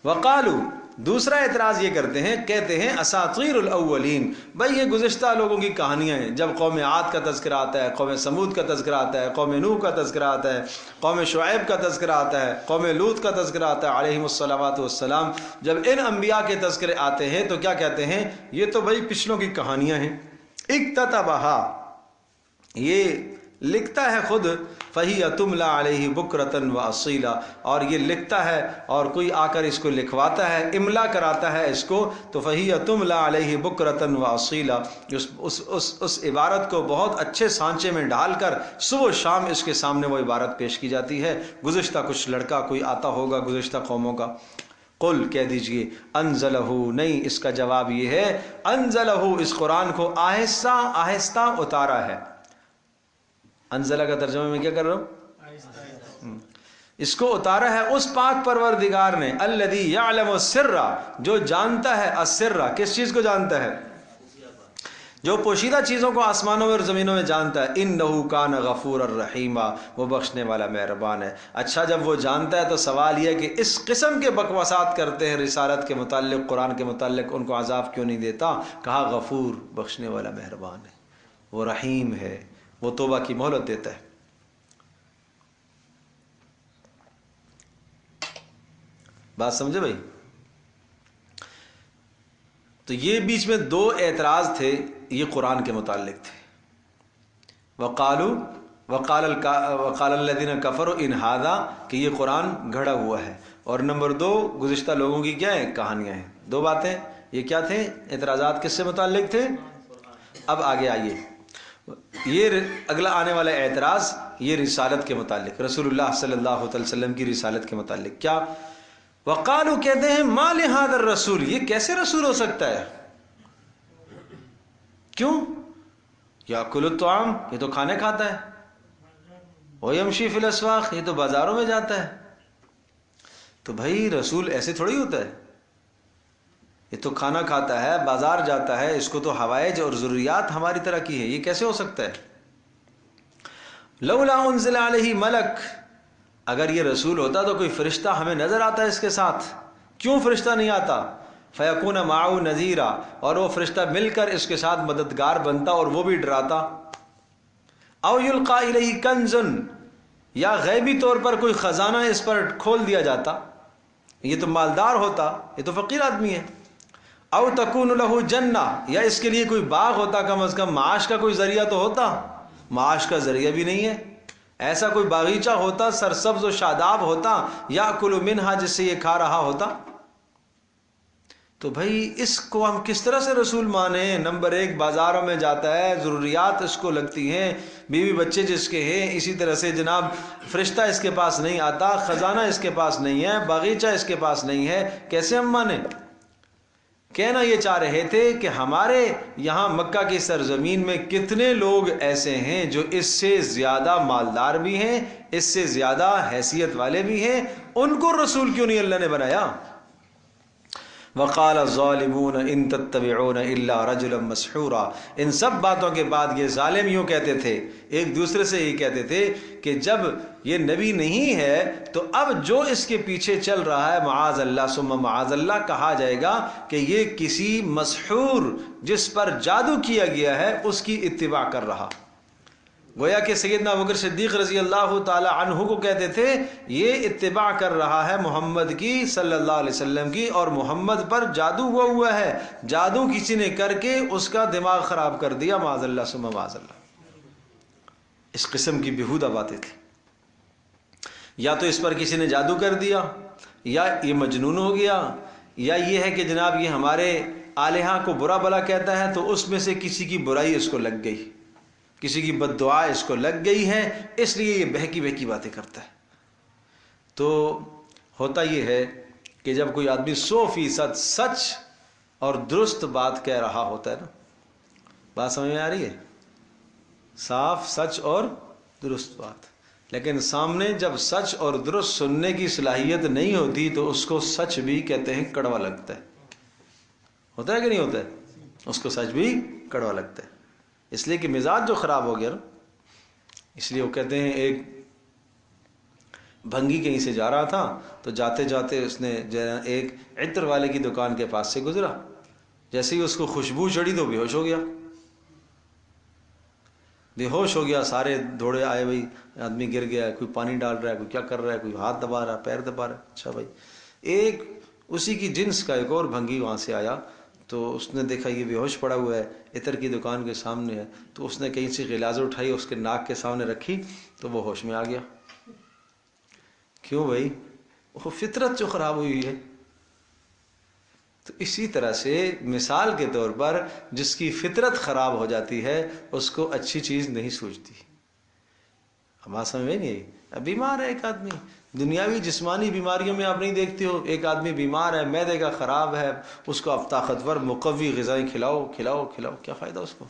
وقالو, دوسرا اعتراض یہ کرتے ہیں, کہتے ہیں اساطیر الاولین. بھائی یہ گزشتہ لوگوں کی کہانیاں ہیں. جب قوم عاد کا تذکرہ آتا ہے, قوم سمود کا تذکرہ آتا ہے, قوم نوح کا تذکرہ آتا ہے, قوم شعیب کا تذکرہ آتا ہے, قوم لوط کا تذکرہ آتا ہے علیہم الصلوات والسلام, جب ان انبیاء کے تذکرے آتے ہیں تو کیا کہتے ہیں؟ یہ تو بھائی پچھلوں کی کہانیاں ہیں. اکتتبہا, یہ لکھتا ہے خود، فہی تملا علیہ بکرتن و اصیلا، اور یہ لکھتا ہے اور کوئی آ کر اس کو لکھواتا ہے، املا کراتا ہے اس کو، تو فہی تملا علیہ بکرتن و اصیلا، اس عبارت کو بہت اچھے سانچے میں ڈال کر صبح و شام اس کے سامنے وہ عبارت پیش کی جاتی ہے۔ گزشتہ کچھ لڑکا کوئی آتا ہوگا گزشتہ قوموں کا، قل کہہ دیجئے انزلہ، نہیں، اس کا جواب یہ ہے انزلہ، اس قرآن کو آہستہ آہستہ اتارا ہے۔ انزلہ کا ترجمہ میں کیا کر رہا ہوں؟ اس کو اتارا ہے اس پاک پروردگار نے، الذی یعلم السر، جو جانتا ہے السر، کس چیز کو جانتا ہے؟ جو پوشیدہ چیزوں کو آسمانوں میں اور زمینوں میں جانتا ہے، انہ کان غفورا رحیما، وہ بخشنے والا مہربان ہے۔ اچھا، جب وہ جانتا ہے تو سوال یہ کہ اس قسم کے بکواسات کرتے ہیں رسالت کے متعلق، قرآن کے متعلق، ان کو عذاب کیوں نہیں دیتا؟ کہا غفور، بخشنے والا مہربان ہے، وہ رحیم ہے، وہ توبہ کی مہلت دیتا ہے۔ بات سمجھے بھائی؟ تو یہ بیچ میں دو اعتراض تھے، یہ قرآن کے متعلق تھے۔ وقال الذین کفروا ان ھذا، کہ یہ قرآن گھڑا ہوا ہے، اور نمبر دو، گزشتہ لوگوں کی کیا ہیں؟ کہانیاں ہیں۔ دو باتیں، یہ کیا تھے اعتراضات؟ کس سے متعلق تھے؟ اب آگے آئیے، یہ اگلا آنے والا اعتراض یہ رسالت کے متعلق، رسول اللہ صلی اللہ علیہ وسلم کی رسالت کے متعلق۔ کیا؟ وقالو، کہتے ہیں ما لہذا الرسول، یہ کیسے رسول ہو سکتا ہے؟ کیوں؟ یاکل الطعام، یہ تو کھانے کھاتا ہے، ویمشی فی الاسواق، یہ تو بازاروں میں جاتا ہے۔ تو بھائی رسول ایسے تھوڑی ہوتا ہے، یہ تو کھانا کھاتا ہے، بازار جاتا ہے، اس کو تو حوائج اور ضروریات ہماری طرح کی ہے، یہ کیسے ہو سکتا ہے؟ لولا انزل علیہ ملک، اگر یہ رسول ہوتا تو کوئی فرشتہ ہمیں نظر آتا ہے اس کے ساتھ، کیوں فرشتہ نہیں آتا؟ فیکون معه نذیرا، اور وہ فرشتہ مل کر اس کے ساتھ مددگار بنتا اور وہ بھی ڈراتا۔ او یلقا الیہ کنز، یا غیبی طور پر کوئی خزانہ اس پر کھول دیا جاتا، یہ تو مالدار ہوتا، یہ تو فقیر آدمی ہے۔ او تکون لہ جنہ، یا اس کے لیے کوئی باغ ہوتا، کم از کم معاش کا کوئی ذریعہ تو ہوتا، معاش کا ذریعہ بھی نہیں ہے۔ ایسا کوئی باغیچہ ہوتا، سرسبز و شاداب ہوتا، یاکل منہا، جس سے یہ کھا رہا ہوتا۔ تو بھائی اس کو ہم کس طرح سے رسول مانیں؟ نمبر ایک، بازاروں میں جاتا ہے، ضروریات اس کو لگتی ہیں، بیوی بچے جس کے ہیں، اسی طرح سے جناب فرشتہ اس کے پاس نہیں آتا، خزانہ اس کے پاس نہیں ہے، باغیچہ اس کے پاس نہیں ہے، کیسے ہم مانیں؟ کہنا یہ چاہ رہے تھے کہ ہمارے یہاں مکہ کی سرزمین میں کتنے لوگ ایسے ہیں جو اس سے زیادہ مالدار بھی ہیں، اس سے زیادہ حیثیت والے بھی ہیں، ان کو رسول کیوں نہیں اللہ نے بنایا؟ وقال الظالمون ان تتبعون الا رجلا مسحورا، ان سب باتوں کے بعد یہ ظالم یوں کہتے تھے، ایک دوسرے سے یہ کہتے تھے کہ جب یہ نبی نہیں ہے تو اب جو اس کے پیچھے چل رہا ہے، معاذ اللہ ثم معاذ اللہ، کہا جائے گا کہ یہ کسی مسحور، جس پر جادو کیا گیا ہے، اس کی اتباع کر رہا۔ گویا کہ سیدنا ابوبکر صدیق رضی اللہ تعالی عنہ کو کہتے تھے یہ اتباع کر رہا ہے محمد کی صلی اللہ علیہ وسلم کی، اور محمد پر جادو ہوا ہے، جادو کسی نے کر کے اس کا دماغ خراب کر دیا، معاذ اللہ ثم معاذ اللہ۔ اس قسم کی بیہودہ باتیں تھیں، یا تو اس پر کسی نے جادو کر دیا، یا یہ مجنون ہو گیا، یا یہ ہے کہ جناب یہ ہمارے الہہ کو برا بلا کہتا ہے، تو اس میں سے کسی کی برائی اس کو لگ گئی، کسی کی بد دعا اس کو لگ گئی ہے، اس لیے یہ بہکی بہکی باتیں کرتا ہے۔ تو ہوتا یہ ہے کہ جب کوئی آدمی 100% سچ اور درست بات کہہ رہا ہوتا ہے نا، بات سمجھ میں آ رہی ہے؟ صاف سچ اور درست بات، لیکن سامنے جب سچ اور درست سننے کی صلاحیت نہیں ہوتی تو اس کو سچ بھی کہتے ہیں کڑوا لگتا ہے۔ ہوتا ہے کہ نہیں ہوتا ہے؟ اس کو سچ بھی کڑوا لگتا ہے، اس لیے کہ مزاج جو خراب ہو گیا نا، اس لیے وہ کہتے ہیں ایک بھنگی کہیں سے جا رہا تھا، تو جاتے جاتے اس نے ایک عطر والے کی دکان کے پاس سے گزرا، جیسے ہی اس کو خوشبو چڑھی تو بے ہوش ہو گیا، بے ہوش ہو گیا، سارے دوڑے آئے، بھائی آدمی گر گیا، کوئی پانی ڈال رہا ہے، کوئی کیا کر رہا ہے، کوئی ہاتھ دبا رہا ہے، پیر دبا رہا ہے۔ اچھا بھائی، ایک اسی کی جنس کا ایک اور بھنگی وہاں سے آیا، تو اس نے دیکھا یہ بے ہوش پڑا ہوا ہے، عطر کی دکان کے سامنے ہے، تو اس نے کہیں سے غلاظ اٹھائی، اس کے ناک کے سامنے رکھی تو وہ ہوش میں آ گیا۔ کیوں بھائی؟ وہ فطرت جو خراب ہوئی ہے۔ تو اسی طرح سے مثال کے طور پر جس کی فطرت خراب ہو جاتی ہے اس کو اچھی چیز نہیں سوچتی۔ ہمارا سمجھ میں نہیں آئی؟ بیمار ہے ایک آدمی، دنیاوی جسمانی بیماریوں میں آپ نہیں دیکھتے ہو، ایک آدمی بیمار ہے، معدے کا خراب ہے، اس کو آپ طاقتور مقوی غذائیں کھلاؤ کھلاؤ کھلاؤ، کیا فائدہ اس کو؟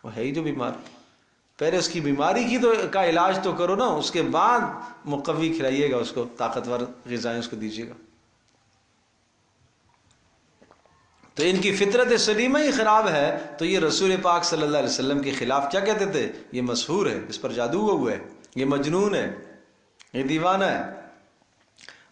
وہ ہے ہی جو بیمار۔ پہلے اس کی بیماری کی تو کا علاج تو کرو نا، اس کے بعد مقوی کھلائیے گا اس کو، طاقتور غذائیں اس کو دیجیے گا۔ تو ان کی فطرت سلیمہ ہی خراب ہے، تو یہ رسول پاک صلی اللہ علیہ وسلم کے خلاف کیا کہتے تھے؟ یہ مسحور ہے، اس پر جادو ہوا ہے، یہ مجنون ہے، یہ دیوانہ ہے۔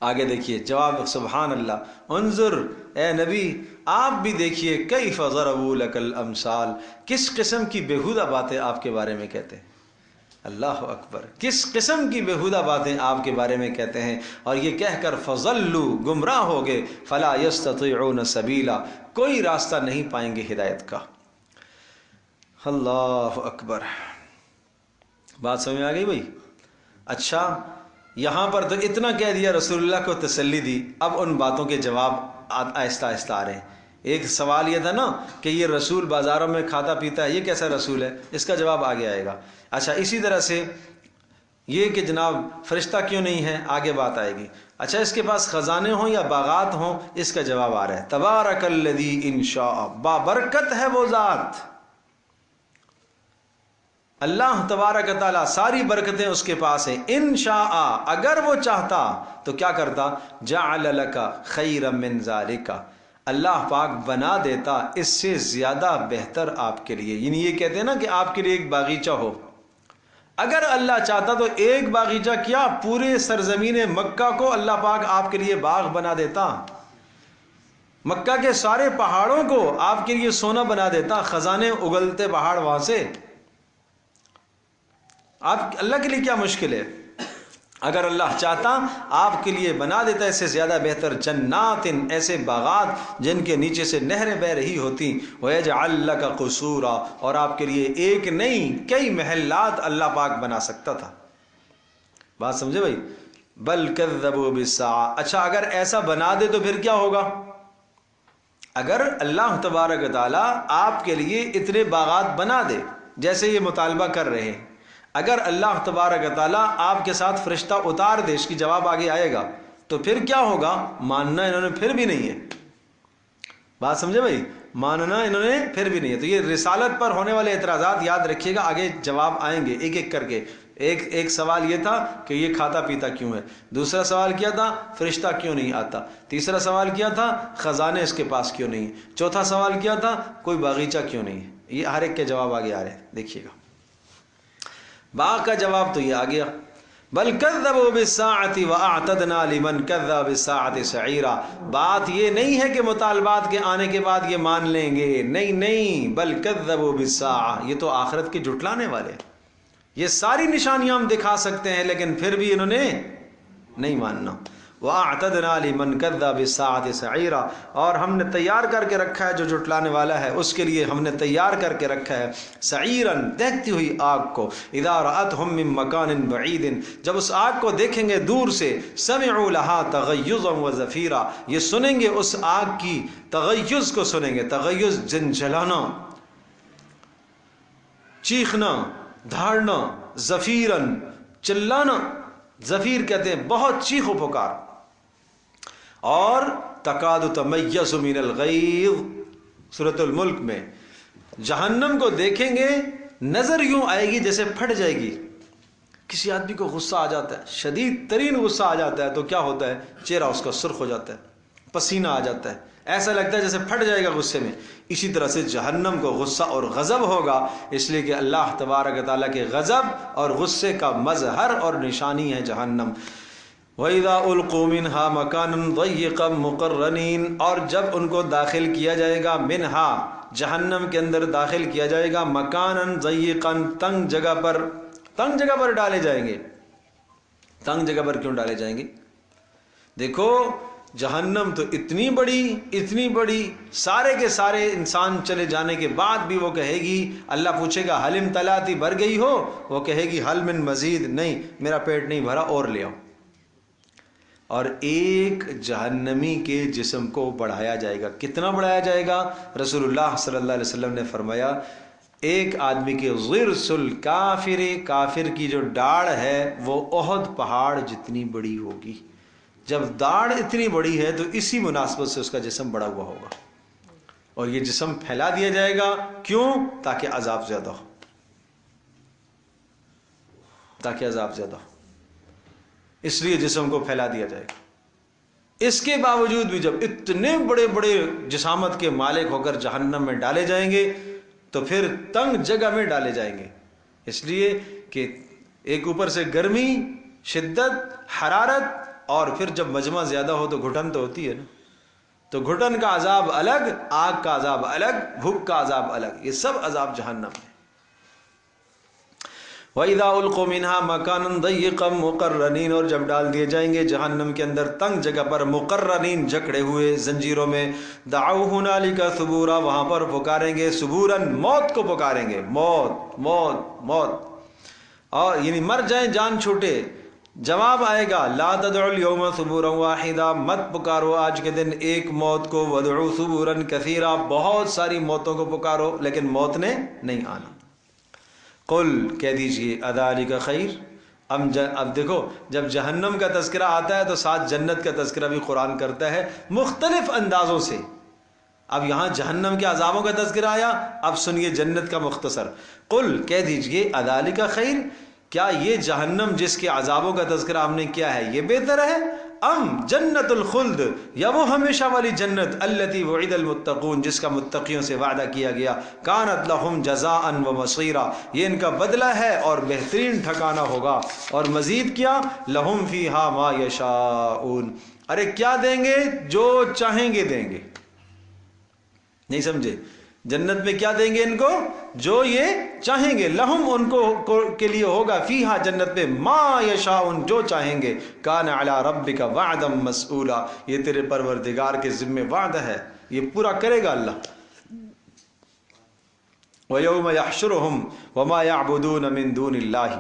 آگے دیکھیے جواب، سبحان اللہ، انظر اے نبی آپ بھی دیکھیے، کیف ضربوا لک الامثال، کس قسم کی بیہودہ باتیں آپ کے بارے میں کہتے ہیں۔ اللہ اکبر، کس قسم کی بیہودہ باتیں آپ کے بارے میں کہتے ہیں، اور یہ کہہ کر فضلوا، گمراہ ہو گئے، فلا یستطیعون سبیلا، کوئی راستہ نہیں پائیں گے ہدایت کا۔ اللہ اکبر، بات سمجھ میں آ گئی بھائی؟ اچھا یہاں پر تو اتنا کہہ دیا، رسول اللہ کو تسلی دی، اب ان باتوں کے جواب آہستہ آہستہ آ رہے ہیں۔ ایک سوال یہ تھا نا کہ یہ رسول بازاروں میں کھاتا پیتا ہے، یہ کیسا رسول ہے؟ اس کا جواب آگے آئے گا۔ اچھا اسی طرح سے یہ کہ جناب فرشتہ کیوں نہیں ہے، آگے بات آئے گی۔ اچھا اس کے پاس خزانے ہوں یا باغات ہوں، اس کا جواب آ رہا ہے، تبارک الذی ان شاء، بابرکت ہے وہ ذات، اللہ تبارک تعالیٰ ساری برکتیں اس کے پاس ہیں، ان شاء، اگر وہ چاہتا تو کیا کرتا، جعل لک خیرا من ذالک، اللہ پاک بنا دیتا اس سے زیادہ بہتر آپ کے لیے۔ یعنی یہ کہتے ہیں نا کہ آپ کے لیے ایک باغیچہ ہو، اگر اللہ چاہتا تو ایک باغیچہ کیا، پورے سرزمین مکہ کو اللہ پاک آپ کے لیے باغ بنا دیتا، مکہ کے سارے پہاڑوں کو آپ کے لیے سونا بنا دیتا، خزانے اگلتے پہاڑ وہاں سے۔ آپ اللہ کے لیے کیا مشکل ہے؟ اگر اللہ چاہتا آپ کے لیے بنا دیتا اس سے زیادہ بہتر، جنات، ایسے باغات جن کے نیچے سے نہریں بہ رہی ہوتی، وَيَجْعَلْ لَكَ قُصُورًا، اور آپ کے لیے ایک نہیں کئی محلات اللہ پاک بنا سکتا تھا۔ بات سمجھے بھائی؟ بل کذبوا بالساعہ، اچھا اگر ایسا بنا دے تو پھر کیا ہوگا؟ اگر اللہ تبارک تعالیٰ آپ کے لیے اتنے باغات بنا دے جیسے یہ مطالبہ کر رہے ہیں، اگر اللہ تبارک تعالیٰ آپ کے ساتھ فرشتہ اتار دے، اس کی جواب آگے آئے گا، تو پھر کیا ہوگا؟ ماننا انہوں نے پھر بھی نہیں ہے۔ بات سمجھے بھائی؟ ماننا انہوں نے پھر بھی نہیں ہے۔ تو یہ رسالت پر ہونے والے اعتراضات یاد رکھیے گا، آگے جواب آئیں گے ایک ایک کر کے۔ ایک سوال یہ تھا کہ یہ کھاتا پیتا کیوں ہے، دوسرا سوال کیا تھا فرشتہ کیوں نہیں آتا، تیسرا سوال کیا تھا خزانے اس کے پاس کیوں نہیں، چوتھا سوال کیا تھا کوئی باغیچہ کیوں نہیں ہے۔ یہ ہر ایک کے جواب آگے آ رہے ہیں، دیکھیے گا۔ باغ کا جواب تو یہ آ گیا، بل کذبوا بالساعۃ واعتدنا لمن کذب بالساعۃ سعیرا، بات یہ نہیں ہے کہ مطالبات کے آنے کے بعد یہ مان لیں گے، نہیں، بل کذبوا بالساعۃ، یہ تو آخرت کے جھٹلانے والے، یہ ساری نشانیاں ہم دکھا سکتے ہیں لیکن پھر بھی انہوں نے نہیں ماننا۔ وَأَعْتَدْنَا لِمَنْ كَذَّبَ بِالسَّاعَةِ سَعِيرًا، اور ہم نے تیار کر کے رکھا ہے جو جھٹلانے والا ہے اس کے لیے ہم نے تیار کر کے رکھا ہے سعیراً، دیکھتی ہوئی آگ کو، اِذَا رَأَتْهُم مِّن مَّكَانٍ بَعِيدٍ، جب اس آگ کو دیکھیں گے دور سے، سَمِعُوا لَهَا تَغَيُّظًا وَزَفِيرًا، یہ سنیں گے اس آگ کی تغیظ کو، سنیں گے تغیظ، جھنجھلانا، چیخنا، دھاڑنا، زفیراً، چلانا، زفیر کہتے ہیں بہت چیخ و پکار، اور تکاد تمیز من الغیظ، سورۃ الملک میں جہنم کو دیکھیں گے نظر یوں آئے گی جیسے پھٹ جائے گی۔ کسی آدمی کو غصہ آ جاتا ہے، شدید ترین غصہ آ جاتا ہے تو کیا ہوتا ہے؟ چہرہ اس کا سرخ ہو جاتا ہے، پسینہ آ جاتا ہے، ایسا لگتا ہے جیسے پھٹ جائے گا غصے میں۔ اسی طرح سے جہنم کو غصہ اور غضب ہوگا، اس لیے کہ اللہ تبارک تعالیٰ کے غضب اور غصے کا مظہر اور نشانی ہے جہنم۔ وَإِذَا أُلْقُوا مِنْهَا مَكَانًا ضَيِّقًا مُقَرَّنِينَ، اور جب ان کو داخل کیا جائے گا، منہا جہنم کے اندر داخل کیا جائے گا، مکانً ضَيِّقًا، تنگ جگہ پر ڈالے جائیں گے۔ تنگ جگہ پر کیوں ڈالے جائیں گے؟ دیکھو جہنم تو اتنی بڑی، سارے کے سارے انسان چلے جانے کے بعد بھی وہ کہے گی، اللہ پوچھے گا حل امتلاتی، بھر گئی ہو؟ وہ کہے گی حل من مزید، نہیں میرا پیٹ نہیں بھرا، اور لے آؤ۔ اور ایک جہنمی کے جسم کو بڑھایا جائے گا۔ کتنا بڑھایا جائے گا؟ رسول اللہ صلی اللہ علیہ وسلم نے فرمایا ایک آدمی کے ضرس الکافر، کافر کی جو داڑھ ہے وہ احد پہاڑ جتنی بڑی ہوگی۔ جب داڑھ اتنی بڑی ہے تو اسی مناسبت سے اس کا جسم بڑا ہوا ہوگا، اور یہ جسم پھیلا دیا جائے گا۔ کیوں؟ تاکہ عذاب زیادہ ہو، تاکہ عذاب زیادہ ہو، اس لیے جسم کو پھیلا دیا جائے گا۔ اس کے باوجود بھی جب اتنے بڑے بڑے جسامت کے مالک ہو کر جہنم میں ڈالے جائیں گے تو پھر تنگ جگہ میں ڈالے جائیں گے، اس لیے کہ ایک اوپر سے گرمی، شدت، حرارت، اور پھر جب مجمع زیادہ ہو تو گھٹن تو ہوتی ہے نا، تو گھٹن کا عذاب الگ، آگ کا عذاب الگ، بھوک کا عذاب الگ، یہ سب عذاب جہنم ہے۔ وَإِذَا أُلْقُوا مِنْهَا مَكَانًا ضَيِّقًا مُقَرَّنِينَ، اور جب ڈال دیے جائیں گے جہنم کے اندر تنگ جگہ پر، مقررین جکڑے ہوئے زنجیروں میں، دعوا هُنَالِكَ ثُبُورًا، وہاں پر پکاریں گے ثبوراً، موت کو پکاریں گے، موت موت موت، اور یعنی مر جائیں، جان چھوٹے۔ جواب آئے گا لا تدعوا اليوم ثبورا واحدا، مت پکارو آج کے دن ایک موت کو، وادعوا ثبورا کثیرا، بہت ساری موتوں کو پکارو لیکن موت نے نہیں آنا۔ قل، کہہ دیجئے، اذالک خیر، اب دیکھو جب جہنم کا تذکرہ آتا ہے تو ساتھ جنت کا تذکرہ بھی قرآن کرتا ہے مختلف اندازوں سے۔ اب یہاں جہنم کے عذابوں کا تذکرہ آیا، اب سنیے جنت کا مختصر۔ قل، کہہ دیجئے، اذالک خیر، کیا یہ جہنم جس کے عذابوں کا تذکرہ ہم نے کیا ہے یہ بہتر ہے؟ ام جنت الخلد، یا وہ ہمیشہ والی جنت، التی وعد المتقون، جس کا متقیوں سے وعدہ کیا گیا، کانت لہم جزاء و مصیرا، یہ ان کا بدلہ ہے اور بہترین ٹھکانہ ہوگا۔ اور مزید کیا، لہم فیہا ما یشاءون، ارے کیا دیں گے؟ جو چاہیں گے دیں گے۔ نہیں سمجھے؟ جنت میں کیا دیں گے ان کو؟ جو یہ چاہیں گے، لہم ان کو کے لیے ہوگا، فیہا جنت میں، ما یشاءون جو چاہیں گے، کان علی ربک وعدا مسئولا، یہ تیرے پروردگار کے ذمہ وعدہ ہے، یہ پورا کرے گا اللہ۔ وَيَوْمَ يَحْشُرُهُمْ وَمَا يَعْبُدُونَ مِن دُونِ اللَّهِ،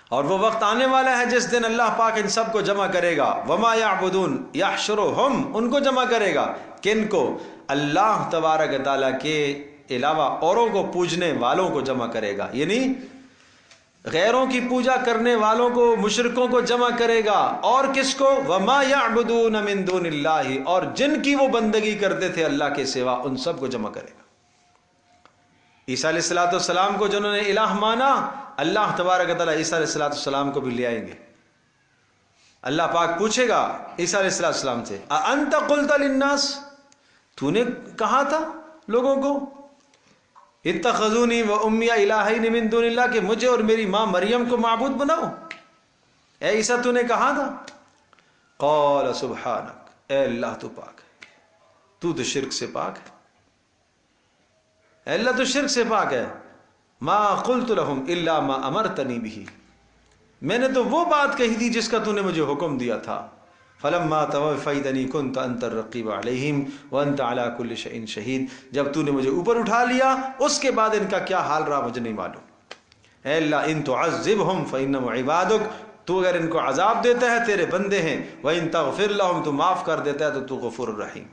اور وہ وقت آنے والا ہے جس دن اللہ پاک ان سب کو جمع کرے گا، وما یعبدون، یحشرہم، ان کو جمع کرے گا، کن کو؟ اللہ تبارک تعالیٰ کے علاوہ اوروں کو پوجنے والوں کو جمع کرے گا، یعنی غیروں کی پوجا کرنے والوں کو، مشرکوں کو جمع کرے گا، اور کس کو؟ وما یعبدون من دون اللہ، اور جن کی وہ بندگی کرتے تھے اللہ کے سوا، ان سب کو جمع کرے گا۔ عیسیٰ علیہ السلام کو جنہوں نے الہ مانا، اللہ تبارک تعالیٰ عیسیٰ علیہ السلام کو بھی لے آئیں گے۔ اللہ پاک پوچھے گا عیسیٰ علیہ السلام سے، اَأَنْتَ قُلْتَ لِلنَّاسِ، تو نے کہا تھا لوگوں کو، اتخذونی و امی الہین من دون اللہ، کہ مجھے اور میری ماں مریم کو معبود بناؤ؟ اے عیسیٰ تو نے کہا تھا؟ قال سبحانک، اے اللہ تو پاک ہے، تو شرک سے پاک ہے، اے اللہ تو شرک سے پاک ہے۔ ما قلت لهم الا ما امرتنی به، میں نے تو وہ بات کہی تھی جس کا تو نے مجھے حکم دیا تھا۔ فلما توفیتنی کنت انت الرقیب علیہم وانت علی کل شیء شہید، جب تو نے مجھے اوپر اٹھا لیا اس کے بعد ان کا کیا حال رہا مجھے نہیں معلوم۔ اے اللہ ان تعذبهم فانهم عبادک، تو اگر ان کو عذاب دیتا ہے تیرے بندے ہیں، وان تغفر لهم، تو معاف کر دیتا ہے تو غفور الرحیم،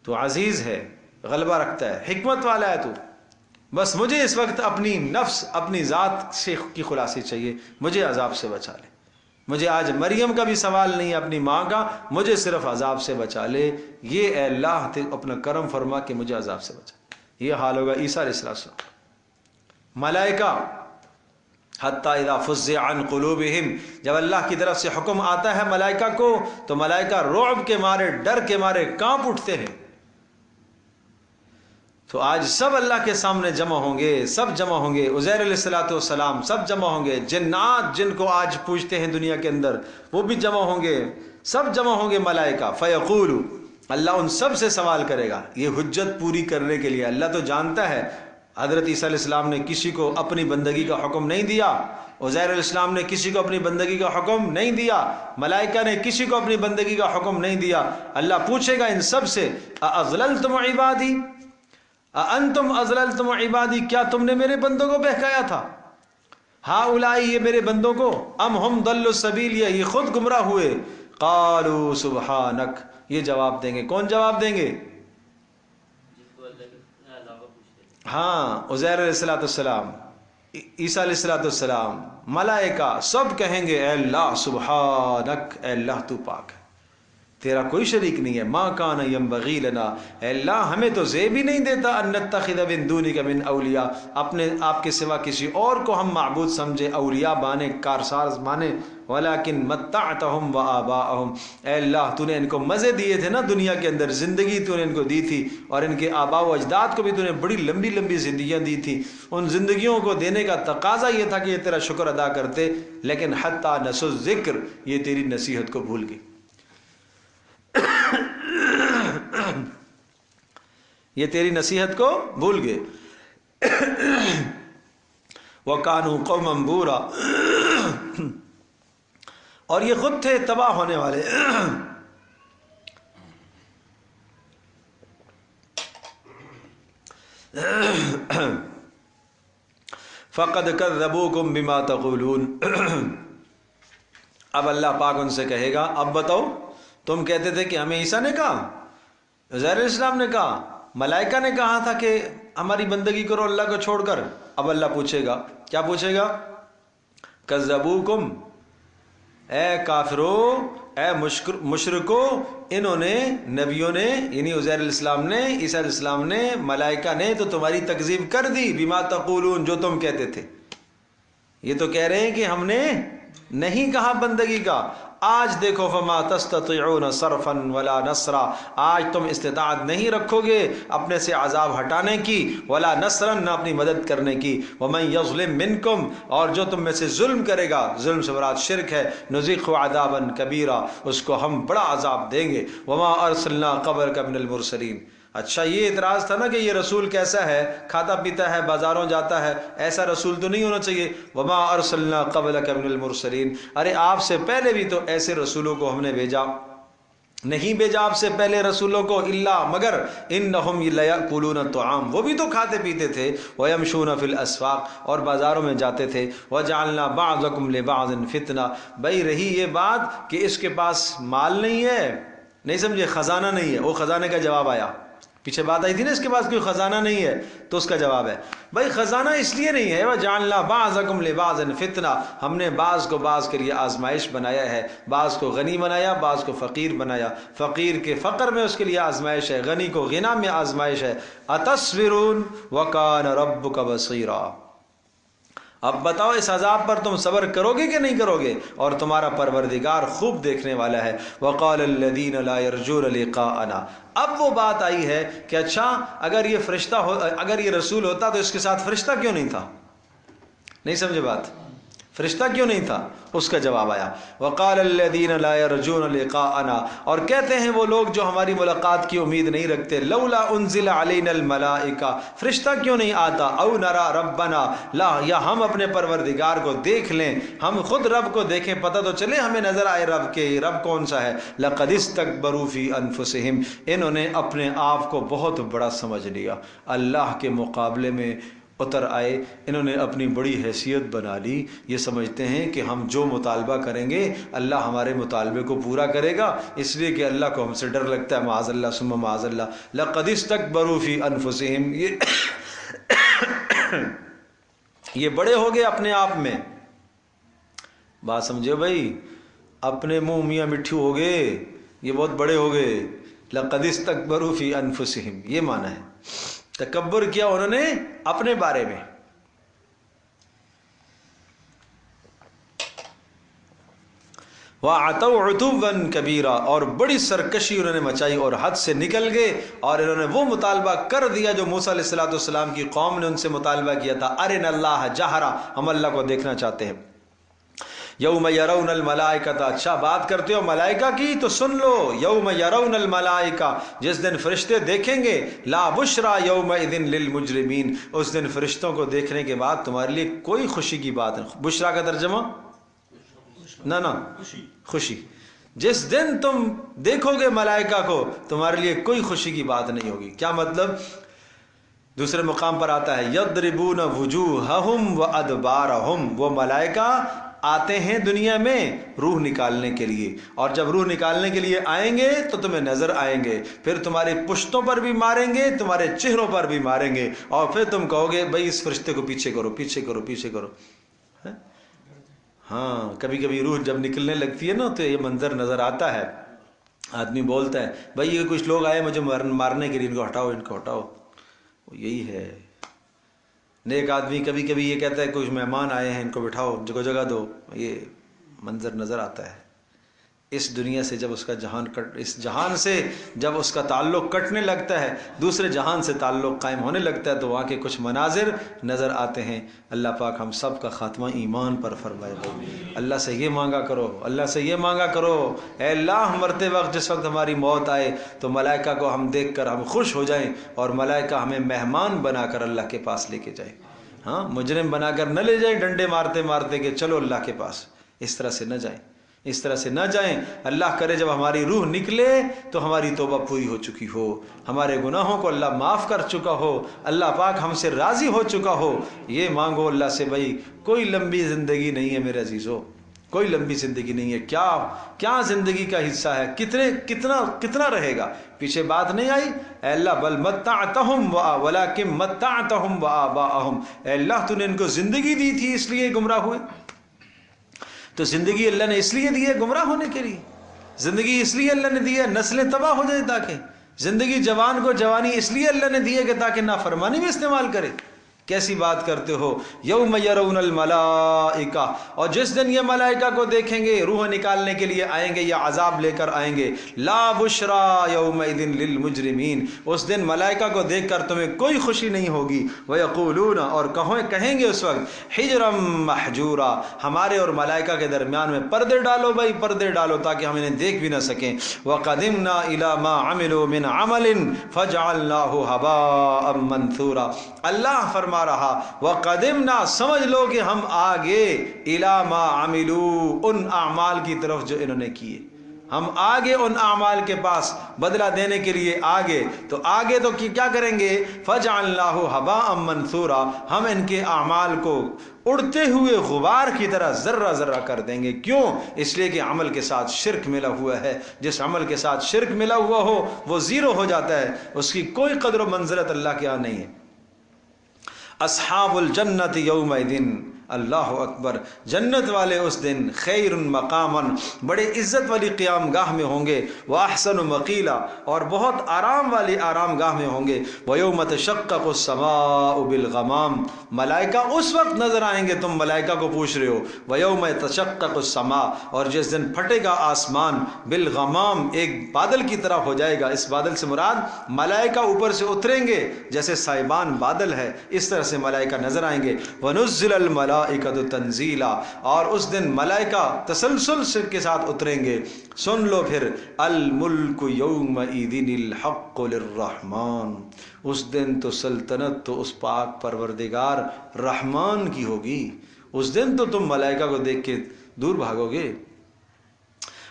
تو عزیز ہے، غلبہ رکھتا ہے، حکمت والا ہے تو۔ بس مجھے اس وقت اپنی نفس، اپنی ذات سے کی خلاصی چاہیے، مجھے عذاب سے بچا لے۔ مجھے آج مریم کا بھی سوال نہیں ہے اپنی ماں کا، مجھے صرف عذاب سے بچا لے۔ یہ اے اللہ اپنا کرم فرما کہ مجھے عذاب سے بچا۔ یہ حال ہوگا عیسیٰ علیہ السلام۔ ملائکہ حتی اذا فزع عن قلوبہم، جب اللہ کی طرف سے حکم آتا ہے ملائکہ کو تو ملائکہ رعب کے مارے، ڈر کے مارے کانپ اٹھتے ہیں۔ تو آج سب اللہ کے سامنے جمع ہوں گے، سب جمع ہوں گے، عزیر علیہ السلام سب جمع ہوں گے، جنات جن کو آج پوجتے ہیں دنیا کے اندر وہ بھی جمع ہوں گے، سب جمع ہوں گے ملائکہ۔ فیقول، اللہ ان سب سے سوال کرے گا، یہ حجت پوری کرنے کے لیے۔ اللہ تو جانتا ہے حضرت عیسیٰ علیہ السلام نے کسی کو اپنی بندگی کا حکم نہیں دیا، عزیر علیہ السلام نے کسی کو اپنی بندگی کا حکم نہیں دیا، ملائکہ نے کسی کو اپنی بندگی کا حکم نہیں دیا۔ اللہ پوچھے گا ان سب سے اَأَضْلَلْتُمْ عِبَادِي أَأَنْتُمْ أَضْلَلْتُمْ عِبَادِي، کیا تم نے میرے بندوں کو بہکایا تھا؟ ہؤلاء، یہ میرے بندوں کو، ام ہم ضلوا السبیل، یہ خود گمراہ ہوئے۔ قالوا سبحانک، یہ جواب دیں گے، کون جواب دیں گے؟ ہاں، عزیر علیہ السلام، عیسیٰ علیہ السلام، ملائکہ، سب کہیں گے اے اللہ سبحانک، اے اللہ تو پاک ہے، تیرا کوئی شریک نہیں ہے۔ ما کان ینبغی لنا، اے اللہ ہمیں تو زیب ہی نہیں دیتا ان نتخذ من دونک من اولیاء، اپنے آپ کے سوا کسی اور کو ہم معبود سمجھے، اولیاء بانے، کارساز مانے، ولیکن متعتہم وآباءہم، اے اللہ تو نے ان کو مزے دیے تھے نا دنیا کے اندر، زندگی تو نے ان کو دی تھی، اور ان کے آباء و اجداد کو بھی تو نے بڑی لمبی لمبی زندگیاں دی تھی، ان زندگیوں کو دینے کا تقاضا یہ تھا کہ یہ تیرا شکر ادا کرتے، لیکن حتی نسوا الذکر، یہ تیری نصیحت کو بھول گئے، یہ تیری نصیحت کو بھول گئے۔ وَكَانُوا قَوْمًا بُورًا، اور یہ خود تھے تباہ ہونے والے۔ فَقَدْ كَذَّبُوكُمْ بِمَا تَقُولُونَ، اب اللہ پاک ان سے کہے گا اب بتاؤ، تم کہتے تھے کہ ہمیں عیسیٰ نے کہا، عزیر علیہ السلام نے کہا، ملائکہ نے کہا تھا کہ ہماری بندگی کرو اللہ کو چھوڑ کر۔ اب اللہ پوچھے گا، کیا پوچھے گا؟ کذبوکم، اے کافرو، اے مشرکو، انہوں نے، نبیوں نے، یعنی عزیر علیہ السلام نے، عیسیٰ علیہ السلام نے، ملائکہ نے تو تمہاری تکذیب کر دی، بما تقولون، جو تم کہتے تھے۔ یہ تو کہہ رہے ہیں کہ ہم نے نہیں کہا بندگی کا۔ آج دیکھو فما تستطيعون صرفا ولا نصرا، آج تم استطاعت نہیں رکھو گے اپنے سے عذاب ہٹانے کی، ولا نصرا، نہ اپنی مدد کرنے کی۔ ومن یظلم منکم، اور جو تم میں سے ظلم کرے گا، ظلم سے مراد شرک ہے، نذیقہ عذابا کبیرا، اس کو ہم بڑا عذاب دیں گے۔ وما ارسلنا قبلک من المرسلین، اچھا یہ اعتراض تھا نا کہ یہ رسول کیسا ہے، کھاتا پیتا ہے، بازاروں جاتا ہے، ایسا رسول تو نہیں ہونا چاہیے۔ وما ارسلنا قبلک من المرسلین، ارے آپ سے پہلے بھی تو ایسے رسولوں کو ہم نے بھیجا، نہیں بھیجا آپ سے پہلے رسولوں کو، الا مگر انہم لیأکلون الطعام، وہ بھی تو کھاتے پیتے تھے، ویمشون فی الاسواق، اور بازاروں میں جاتے تھے، وجعلنا بعضکم لبعض فتنہ، بھئی رہی یہ بات کہ اس کے پاس مال نہیں ہے، نہیں سمجھے، خزانہ نہیں ہے، وہ خزانے کا جواب آیا، پیچھے بات آئی تھی نا اس کے پاس کوئی خزانہ نہیں ہے، تو اس کا جواب ہے بھائی خزانہ اس لیے نہیں ہے، وَجَعَلْنَا بَعْضَكُمْ لِبَعْضٍ فِتْنَةً، ہم نے بعض کو بعض کے لیے آزمائش بنایا ہے، بعض کو غنی بنایا، بعض کو فقیر بنایا، فقیر کے فقر میں اس کے لیے آزمائش ہے، غنی کو غنا میں آزمائش ہے۔ اَتَصْبِرُونَ وَكَانَ رَبُّكَ بَصِيرًا، اب بتاؤ اس عذاب پر تم صبر کرو گے کہ نہیں کرو گے، اور تمہارا پروردگار خوب دیکھنے والا ہے۔ وَقَالَ الَّذِينَ لَا يَرْجُونَ لِقَاءَنَا، اب وہ بات آئی ہے کہ اچھا اگر یہ فرشتہ اگر یہ رسول ہوتا تو اس کے ساتھ فرشتہ کیوں نہیں تھا؟ نہیں سمجھے بات، فرشتہ کیوں نہیں تھا؟ اس کا جواب آیا وَقَالَ الَّذِينَ لَا يَرْجُونَ لِقَاءَنَا، اور کہتے ہیں وہ لوگ جو ہماری ملاقات کی امید نہیں رکھتے، لَوْلَا أُنزِلَ عَلَيْنَا الْمَلَائِكَةُ، فرشتہ کیوں نہیں آتا، اَوْ نَرَى رَبَّنَا، لا، یا ہم اپنے پروردگار کو دیکھ لیں، ہم خود رب کو دیکھیں، پتہ تو چلے ہمیں نظر آئے رب کے، رب کون سا ہے۔ لَقَدِ اسْتَكْبَرُوا فِي أَنفُسِهِمْ، انہوں نے اپنے آپ کو بہت بڑا سمجھ لیا، اللہ کے مقابلے میں اتر آئے، انہوں نے اپنی بڑی حیثیت بنا لی، یہ سمجھتے ہیں کہ ہم جو مطالبہ کریں گے اللہ ہمارے مطالبے کو پورا کرے گا، اس لیے کہ اللہ کو ہم سے ڈر لگتا ہے، معاذ اللہ ثم معاذ اللہ۔ لَقَدِ اسْتَكْبَرُوا فِي أَنفُسِهِمْ، یہ بڑے ہو گئے اپنے آپ میں، بات سمجھے بھائی، اپنے منہ میاں مٹھو ہو گئے، یہ بہت بڑے ہو گئے۔ لَقَدِ اسْتَكْبَرُوا فِي أَنفُسِهِمْ، یہ معنی ہے، تکبر کیا انہوں نے اپنے بارے میں۔ وَعَتَوْا عُتُوًّا كَبِيرًا، اور بڑی سرکشی انہوں نے مچائی اور حد سے نکل گئے، اور انہوں نے وہ مطالبہ کر دیا جو موسیٰ علیہ السلام کی قوم نے ان سے مطالبہ کیا تھا، أَرِنَا اللَّهَ جَهْرًا، ہم اللہ کو دیکھنا چاہتے ہیں۔ یوم یرون الملائکۃ، اچھا بات کرتے ہو ملائکہ کی تو سن لو، یوم یرون الملائکہ، جس دن فرشتے دیکھیں گے، لا بشرا یومئذ للمجرمین، اس دن فرشتوں کو دیکھنے کے بعد تمہارے لیے کوئی خوشی کی بات نہیں۔ بشرا کا ترجمہ نہ خوشی، جس دن تم دیکھو گے ملائکہ کو تمہارے لیے کوئی خوشی کی بات نہیں ہوگی۔ کیا مطلب؟ دوسرے مقام پر آتا ہے یضربون وجوہہم وادبارہم، وہ ملائکہ آتے ہیں دنیا میں روح نکالنے کے لیے، اور جب روح نکالنے کے لیے آئیں گے تو تمہیں نظر آئیں گے، پھر تمہاری پشتوں پر بھی ماریں گے، تمہارے چہروں پر بھی ماریں گے، اور پھر تم کہو گے بھائی اس فرشتے کو پیچھے کرو پیچھے کرو پیچھے کرو۔ ہاں کبھی کبھی روح جب نکلنے لگتی ہے نا تو یہ منظر نظر آتا ہے، آدمی بولتا ہے بھائی یہ کچھ لوگ آئے مجھے مارنے کے لیے، ان کو ہٹاؤ ان کو ہٹاؤ۔ یہی ہے نیک آدمی کبھی کبھی یہ کہتا ہے کچھ مہمان آئے ہیں ان کو بٹھاؤ، جگہ دو، یہ منظر نظر آتا ہے۔ اس دنیا سے جب اس کا اس جہان سے جب اس کا تعلق کٹنے لگتا ہے، دوسرے جہان سے تعلق قائم ہونے لگتا ہے، تو وہاں کے کچھ مناظر نظر آتے ہیں۔ اللہ پاک ہم سب کا خاتمہ ایمان پر فرمائے۔ اللہ سے یہ مانگا کرو، اللہ سے یہ مانگا کرو، اے اللہ مرتے وقت جس وقت ہماری موت آئے تو ملائکہ کو ہم دیکھ کر ہم خوش ہو جائیں، اور ملائکہ ہمیں مہمان بنا کر اللہ کے پاس لے کے جائیں۔ ہاں مجرم بنا کر نہ لے جائیں ڈنڈے مارتے مارتے کہ چلو اللہ کے پاس، اس طرح سے نہ جائیں، اس طرح سے نہ جائیں۔ اللہ کرے جب ہماری روح نکلے تو ہماری توبہ پوری ہو چکی ہو، ہمارے گناہوں کو اللہ معاف کر چکا ہو، اللہ پاک ہم سے راضی ہو چکا ہو۔ یہ مانگو اللہ سے بھائی، کوئی لمبی زندگی نہیں ہے میرے عزیزو، کوئی لمبی زندگی نہیں ہے۔ کیا زندگی کا حصہ ہے، کتنا رہے گا؟ پیچھے بات نہیں آئی اے اللہ بل متعتہم ولکن متعتہم وآباءہم، اے اللہ تو نے ان کو زندگی دی تھی اس لیے گمراہ ہوئے۔ تو زندگی اللہ نے اس لیے دی ہے گمراہ ہونے کے لیے، زندگی اس لیے اللہ نے دی ہے نسلیں تباہ ہو جائیں، تاکہ زندگی جوان کو جوانی اس لیے اللہ نے دی ہے کہ تاکہ نافرمانی میں استعمال کرے۔ کیسی بات کرتے ہو؟ یوم یرون الملائکہ، اور جس دن یہ ملائکہ کو دیکھیں گے روح نکالنے کے لیے آئیں گے یا عذاب لے کر آئیں گے، لا بشرا یومئذ للمجرمین، اس دن ملائکہ کو دیکھ کر تمہیں کوئی خوشی نہیں ہوگی۔ ویقولون، اور کہیں گے اس وقت حجرا محجورا، ہمارے اور ملائکہ کے درمیان میں پردے ڈالو بھائی، پردے ڈالو تاکہ ہم انہیں دیکھ بھی نہ سکیں۔ وقدمنا الی ما عملوا من عمل فجعلناہ هباء منثورا، اللہ فرما رہا وقدمنا، سمجھ لو کہ ہم آگے الی ما عملوا، ان اعمال کی طرف جو انہوں نے کیے، ہم آگے ان اعمال کے پاس بدلہ دینے کے لیے آگے، تو آگے تو کیا کریں گے؟ فجعلناہ هباء منثورا، ہم ان کے اعمال کو اڑتے ہوئے غبار کی طرح ذرہ ذرہ کر دیں گے۔ کیوں؟ اس لیے کہ عمل کے ساتھ شرک ملا ہوا ہے، جس عمل کے ساتھ شرک ملا ہوا ہو وہ زیرو ہو جاتا ہے، اس کی کوئی قدر و منزلت اللہ کے ہاں نہیں ہے۔ اصحاب الجنت یومئذ، اللہ اکبر، جنت والے اس دن خیر مقاما، بڑے عزت والی قیام گاہ میں ہوں گے، واحسن مقیلا، اور بہت آرام والی آرام گاہ میں ہوں گے۔ ویوم تشقق السماء بالغمام، ملائکہ اس وقت نظر آئیں گے، تم ملائکہ کو پوچھ رہے ہو، ویوم تشقق السماء، اور جس دن پھٹے گا آسمان، بالغمام، ایک بادل کی طرح ہو جائے گا۔ اس بادل سے مراد ملائکہ اوپر سے اتریں گے، جیسے سائبان بادل ہے اس طرح سے ملائکہ نظر آئیں گے۔ ونزل الملائکۃ تنزیلا، اور اس دن ملائکہ تسلسل سے کے ساتھ اتریں گے۔ سن لو پھر، الملک یومئذ الحق للرحمن، اس دن تو سلطنت تو اس پاک پروردگار رحمان کی ہوگی، اس دن تو تم ملائکہ کو دیکھ کے دور بھاگو گے۔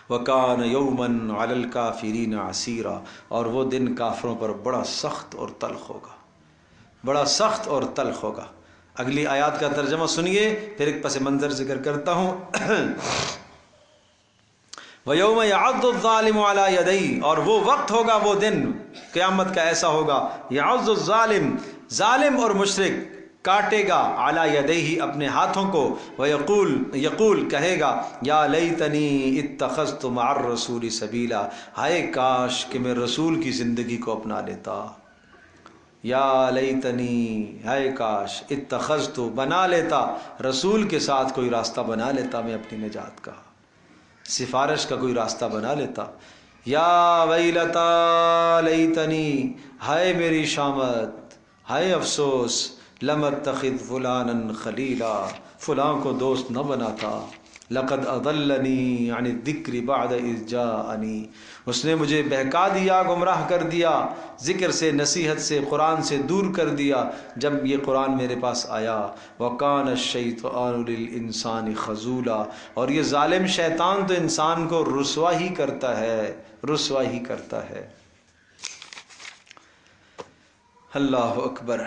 وَكَانَ يَوْمًا عَلَى الْكَافِرِينَ عَسِيرًا، اور وہ دن کافروں پر بڑا سخت اور تلخ ہوگا، بڑا سخت اور تلخ ہوگا۔ اگلی آیات کا ترجمہ سنیے، پھر ایک پس منظر ذکر کرتا ہوں۔ وَيَوْمَ يَعَضُّ الظَّالِمُ عَلَى يَدَيْهِ، اور وہ وقت ہوگا، وہ دن قیامت کا ایسا ہوگا، يَعَضُّ الظَّالِم، ظالم اور مشرک کاٹے گا، عَلَى يَدَيْهِ، اپنے ہاتھوں کو، یقول کہے گا، یا لیتنی اتخذت مع الرسول سبیلا، ہائے کاش کہ میں رسول کی زندگی کو اپنا لیتا، یا لیتنی، ہائے کاش، اتخذت، بنا لیتا، رسول کے ساتھ کوئی راستہ بنا لیتا، میں اپنی نجات کا، سفارش کا کوئی راستہ بنا لیتا۔ یا ویلتا لیتنی، ہائے میری شامت، ہائے افسوس، لم اتخذ فلانا خلیلا، فلاں کو دوست نہ بناتا، لقد اضلنی عن الذکر بعد اذ جاءنی، اس نے مجھے بہکا دیا، گمراہ کر دیا، ذکر سے، نصیحت سے، قرآن سے دور کر دیا جب یہ قرآن میرے پاس آیا۔ وَقَانَ الشَّيْطَانُ لِلْإِنسَانِ خَذُولًا، اور یہ ظالم شیطان تو انسان کو رسوا ہی کرتا ہے، رسوا ہی کرتا ہے۔ اللہ اکبر۔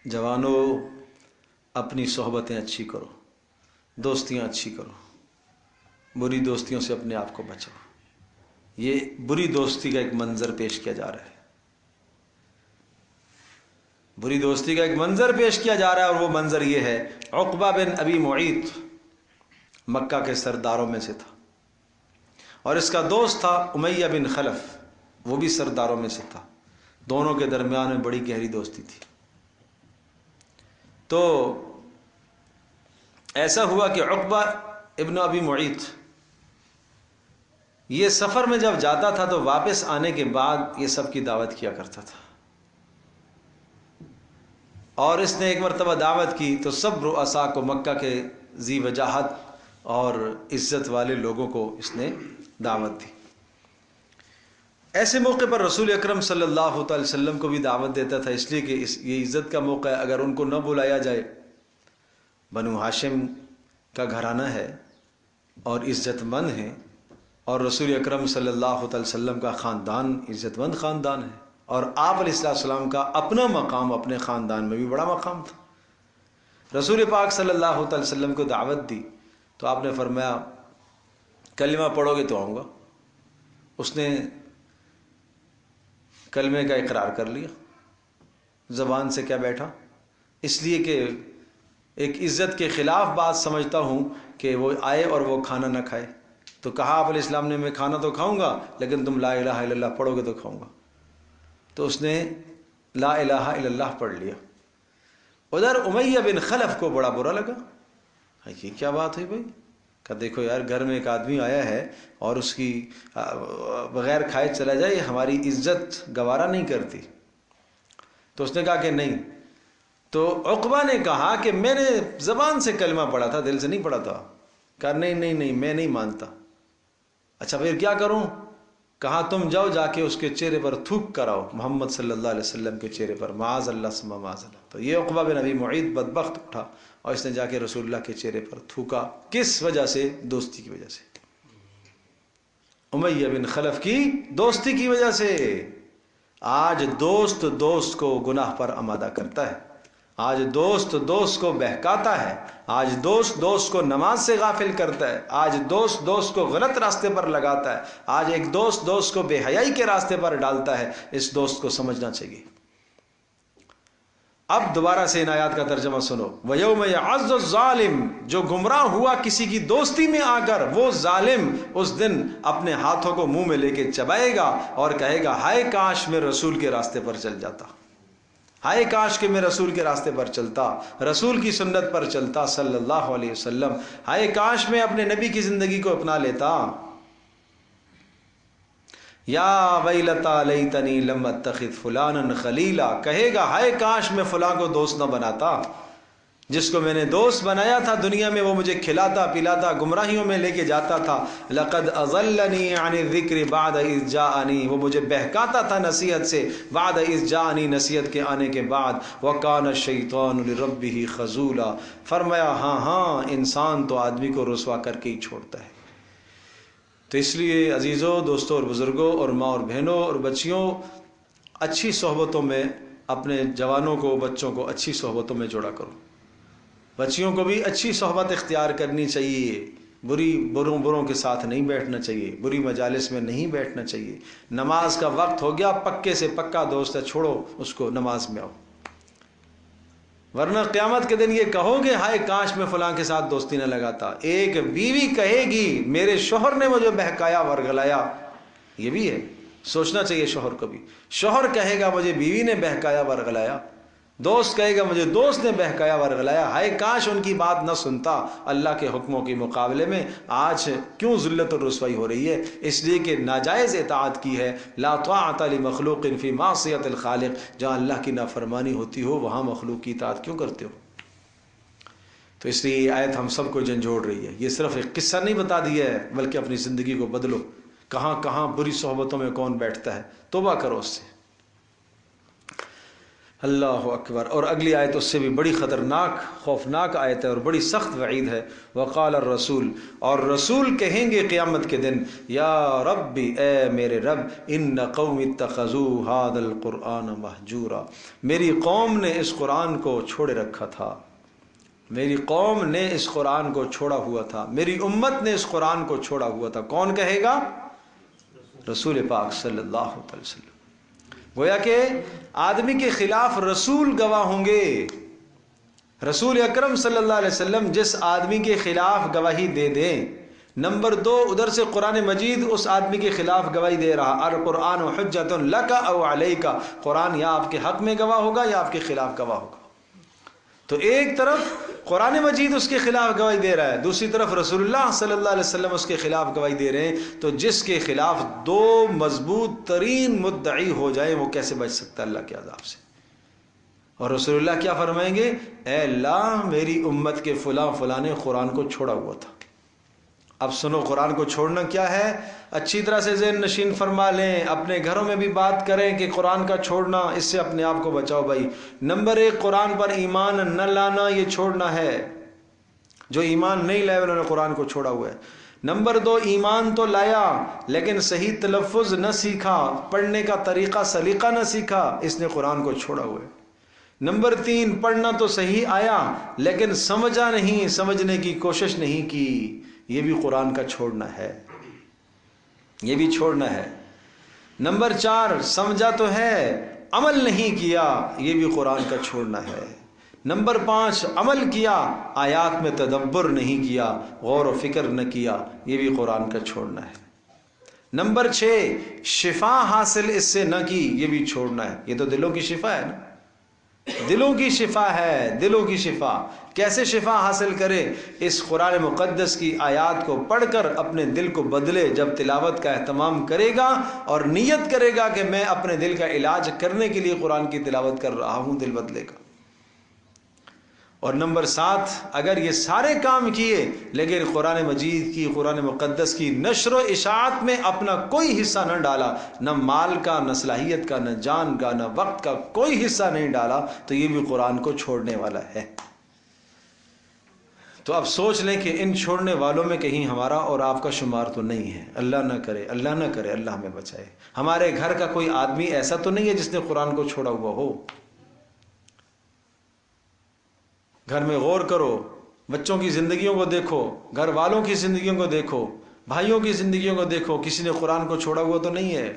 جوانوں، اپنی صحبتیں اچھی کرو، دوستیاں اچھی کرو، بری دوستیوں سے اپنے آپ کو بچاؤ۔ یہ بری دوستی کا ایک منظر پیش کیا جا رہا ہے، بری دوستی کا ایک منظر پیش کیا جا رہا ہے، اور وہ منظر یہ ہے، عقبہ بن ابی معیط مکہ کے سرداروں میں سے تھا، اور اس کا دوست تھا امیہ بن خلف، وہ بھی سرداروں میں سے تھا، دونوں کے درمیان میں بڑی گہری دوستی تھی۔ تو ایسا ہوا کہ عقبہ ابن ابی معیط یہ سفر میں جب جاتا تھا تو واپس آنے کے بعد یہ سب کی دعوت کیا کرتا تھا، اور اس نے ایک مرتبہ دعوت کی تو سب رؤساء کو، مکہ کے ذی وجاہت اور عزت والے لوگوں کو اس نے دعوت دی۔ ایسے موقع پر رسول اکرم صلی اللہ تعالی وسلم کو بھی دعوت دیتا تھا، اس لیے کہ یہ عزت کا موقع ہے، اگر ان کو نہ بلایا جائے، بنو ہاشم کا گھرانہ ہے اور عزت مند ہے، اور رسول اکرم صلی اللہ علیہ وسلم کا خاندان عزت مند خاندان ہے، اور آپ علیہ السلام کا اپنا مقام اپنے خاندان میں بھی بڑا مقام تھا۔ رسول پاک صلی اللہ علیہ وسلم کو دعوت دی تو آپ نے فرمایا کلمہ پڑھو گے تو آؤں گا۔ اس نے کلمے کا اقرار کر لیا، زبان سے کیا بیٹھا، اس لیے کہ ایک عزت کے خلاف بات سمجھتا ہوں کہ وہ آئے اور وہ کھانا نہ کھائے، تو کہا آپ علیہ السلام نے میں کھانا تو کھاؤں گا لیکن تم لا الہ الا اللہ پڑھو گے تو کھاؤں گا، تو اس نے لا الہ الا اللہ پڑھ لیا۔ ادھر امیہ بن خلف کو بڑا برا لگا، یہ کیا بات ہوئی بھائی، کہ دیکھو یار گھر میں ایک آدمی آیا ہے اور اس کی بغیر کھائے چلا جائے، یہ ہماری عزت گوارا نہیں کرتی۔ تو اس نے کہا کہ نہیں، تو عقبہ نے کہا کہ میں نے زبان سے کلمہ پڑھا تھا، دل سے نہیں پڑھا تھا۔ کہا نہیں میں نہیں مانتا۔ اچھا پھر کیا کروں؟ کہا تم جاؤ جا کے اس کے چہرے پر تھوک کراؤ، محمد صلی اللہ علیہ وسلم کے چہرے پر، معاذ اللہ ثم معاذ اللہ۔ تو یہ عقبہ بن ابی معیط بدبخت اٹھا اور اس نے جا کے رسول اللہ کے چہرے پر تھوکا۔ کس وجہ سے؟ دوستی کی وجہ سے، امیہ بن خلف کی دوستی کی وجہ سے۔ آج دوست دوست کو گناہ پر آمادہ کرتا ہے، آج دوست دوست کو بہکاتا ہے، آج دوست دوست کو نماز سے غافل کرتا ہے، آج دوست دوست کو غلط راستے پر لگاتا ہے، آج ایک دوست دوست کو بے حیائی کے راستے پر ڈالتا ہے۔ اس دوست کو سمجھنا چاہیے۔ اب دوبارہ سے ان آیات کا ترجمہ سنو۔ وَيَوْمَ يَعَزُّ الظَّالِمُ، جو گمراہ ہوا کسی کی دوستی میں آ کر، وہ ظالم اس دن اپنے ہاتھوں کو منہ میں لے کے چبائے گا اور کہے گا ہائے کاش میں رسول کے راستے پر چل جاتا، ہائے کاش کہ میں رسول کے راستے پر چلتا، رسول کی سنت پر چلتا صلی اللہ علیہ وسلم، ہائے کاش میں اپنے نبی کی زندگی کو اپنا لیتا۔ یا ویلتا لیتنی لم اتخذ فلانا خلیلا، کہے گا ہائے کاش میں فلاں کو دوست نہ بناتا، جس کو میں نے دوست بنایا تھا دنیا میں وہ مجھے کھلاتا پلاتا گمراہیوں میں لے کے جاتا تھا۔ لقد اضلنی عن الذکر بعد اذ جاءنی، وہ مجھے بہکاتا تھا نصیحت سے، بعد اذ جاءنی، نصیحت کے آنے کے بعد۔ وکان الشیطان لربہ خذولا، فرمایا ہاں انسان تو آدمی کو رسوا کر کے ہی چھوڑتا ہے۔ تو اس لیے عزیزوں، دوستوں اور بزرگوں اور ماں اور بہنوں اور بچیوں، اچھی صحبتوں میں اپنے جوانوں کو، بچوں کو اچھی صحبتوں میں جوڑا کرو۔ بچیوں کو بھی اچھی صحبت اختیار کرنی چاہیے، بروں کے ساتھ نہیں بیٹھنا چاہیے، بری مجالس میں نہیں بیٹھنا چاہیے۔ نماز کا وقت ہو گیا، پکے سے پکا دوست ہے، چھوڑو اس کو، نماز میں آؤ، ورنہ قیامت کے دن یہ کہو گے ہائے کاش میں فلاں کے ساتھ دوستی نہ لگاتا۔ ایک بیوی کہے گی میرے شوہر نے مجھے بہکایا ورگلایا، یہ بھی ہے، سوچنا چاہیے شوہر کو بھی۔ شوہر کہے گا مجھے بیوی نے بہکایا ورگلایا، دوست کہے گا مجھے دوست نے بہکایا ورگلایا، ہائے کاش ان کی بات نہ سنتا۔ اللہ کے حکموں کے مقابلے میں آج کیوں ذلت اور رسوائی ہو رہی ہے؟ اس لیے کہ ناجائز اطاعت کی ہے۔ لا طاعت لمخلوق فی معصیت الخالق، جہاں اللہ کی نافرمانی ہوتی ہو وہاں مخلوق کی اطاعت کیوں کرتے ہو؟ تو اس لیے یہ آیت ہم سب کو جھنجھوڑ رہی ہے. یہ صرف ایک قصہ نہیں بتا دیا ہے بلکہ اپنی زندگی کو بدلو. کہاں کہاں بری صحبتوں میں کون بیٹھتا ہے, توبہ کرو اس سے. اللہ اکبر. اور اگلی آیت اس سے بھی بڑی خطرناک خوفناک آیت ہے اور بڑی سخت وعید ہے. وقال الرسول, اور رسول کہیں گے قیامت کے دن, یا ربی, اے میرے رب, ان قوم اتخذوا هذا القرآن مہجورا, میری قوم نے اس قرآن کو چھوڑے رکھا تھا, میری قوم نے اس قرآن کو چھوڑا ہوا تھا, میری امت نے اس قرآن کو چھوڑا ہوا تھا. کون کہے گا؟ رسول پاک صلی اللہ علیہ وسلم. گویا کہ آدمی کے خلاف رسول گواہ ہوں گے. رسول اکرم صلی اللہ علیہ وسلم جس آدمی کے خلاف گواہی دے دیں, نمبر 2 ادھر سے قرآن مجید اس آدمی کے خلاف گواہی دے رہا, القرآن حجت لک او علیک, قرآن یا آپ کے حق میں گواہ ہوگا یا آپ کے خلاف گواہ ہوگا. تو ایک طرف قرآن مجید اس کے خلاف گواہی دے رہا ہے, دوسری طرف رسول اللہ صلی اللہ علیہ وسلم اس کے خلاف گواہی دے رہے ہیں. تو جس کے خلاف 2 مضبوط ترین مدعی ہو جائیں وہ کیسے بچ سکتا ہے اللہ کے عذاب سے؟ اور رسول اللہ کیا فرمائیں گے؟ اے اللہ, میری امت کے فلاں فلاں نے قرآن کو چھوڑا ہوا تھا. اب سنو, قرآن کو چھوڑنا کیا ہے, اچھی طرح سے ذہن نشین فرما لیں, اپنے گھروں میں بھی بات کریں کہ قرآن کا چھوڑنا, اس سے اپنے آپ کو بچاؤ بھائی. نمبر 1 قرآن پر ایمان نہ لانا, یہ چھوڑنا ہے. جو ایمان نہیں لائے انہوں نے قرآن کو چھوڑا ہوا ہے. نمبر 2 ایمان تو لایا لیکن صحیح تلفظ نہ سیکھا, پڑھنے کا طریقہ سلیقہ نہ سیکھا, اس نے قرآن کو چھوڑا ہوا ہے. نمبر 3 پڑھنا تو صحیح آیا لیکن سمجھا نہیں, سمجھنے کی کوشش نہیں کی, یہ بھی قرآن کا چھوڑنا ہے, یہ بھی چھوڑنا ہے. نمبر 4 سمجھا تو ہے عمل نہیں کیا, یہ بھی قرآن کا چھوڑنا ہے. نمبر 5 عمل کیا, آیات میں تدبر نہیں کیا, غور و فکر نہ کیا, یہ بھی قرآن کا چھوڑنا ہے. نمبر 6 شفا حاصل اس سے نہ کی, یہ بھی چھوڑنا ہے. یہ تو دلوں کی شفا ہے نا, دلوں کی شفا ہے, دلوں کی شفا. کیسے شفا حاصل کرے؟ اس قرآن مقدس کی آیات کو پڑھ کر اپنے دل کو بدلے. جب تلاوت کا اہتمام کرے گا اور نیت کرے گا کہ میں اپنے دل کا علاج کرنے کے لیے قرآن کی تلاوت کر رہا ہوں, دل بدلے گا. اور نمبر 7 اگر یہ سارے کام کیے لیکن قرآن مجید کی, قرآن مقدس کی نشر و اشاعت میں اپنا کوئی حصہ نہ ڈالا, نہ مال کا, نہ صلاحیت کا, نہ جان کا, نہ وقت کا کوئی حصہ نہیں ڈالا, تو یہ بھی قرآن کو چھوڑنے والا ہے. تو اب سوچ لیں کہ ان چھوڑنے والوں میں کہیں ہمارا اور آپ کا شمار تو نہیں ہے. اللہ نہ کرے, اللہ نہ کرے, اللہ ہمیں بچائے. ہمارے گھر کا کوئی آدمی ایسا تو نہیں ہے جس نے قرآن کو چھوڑا ہوا ہو. گھر میں غور کرو, بچوں کی زندگیوں کو دیکھو, گھر والوں کی زندگیوں کو دیکھو, بھائیوں کی زندگیوں کو دیکھو, کسی نے قرآن کو چھوڑا ہوا تو نہیں ہے.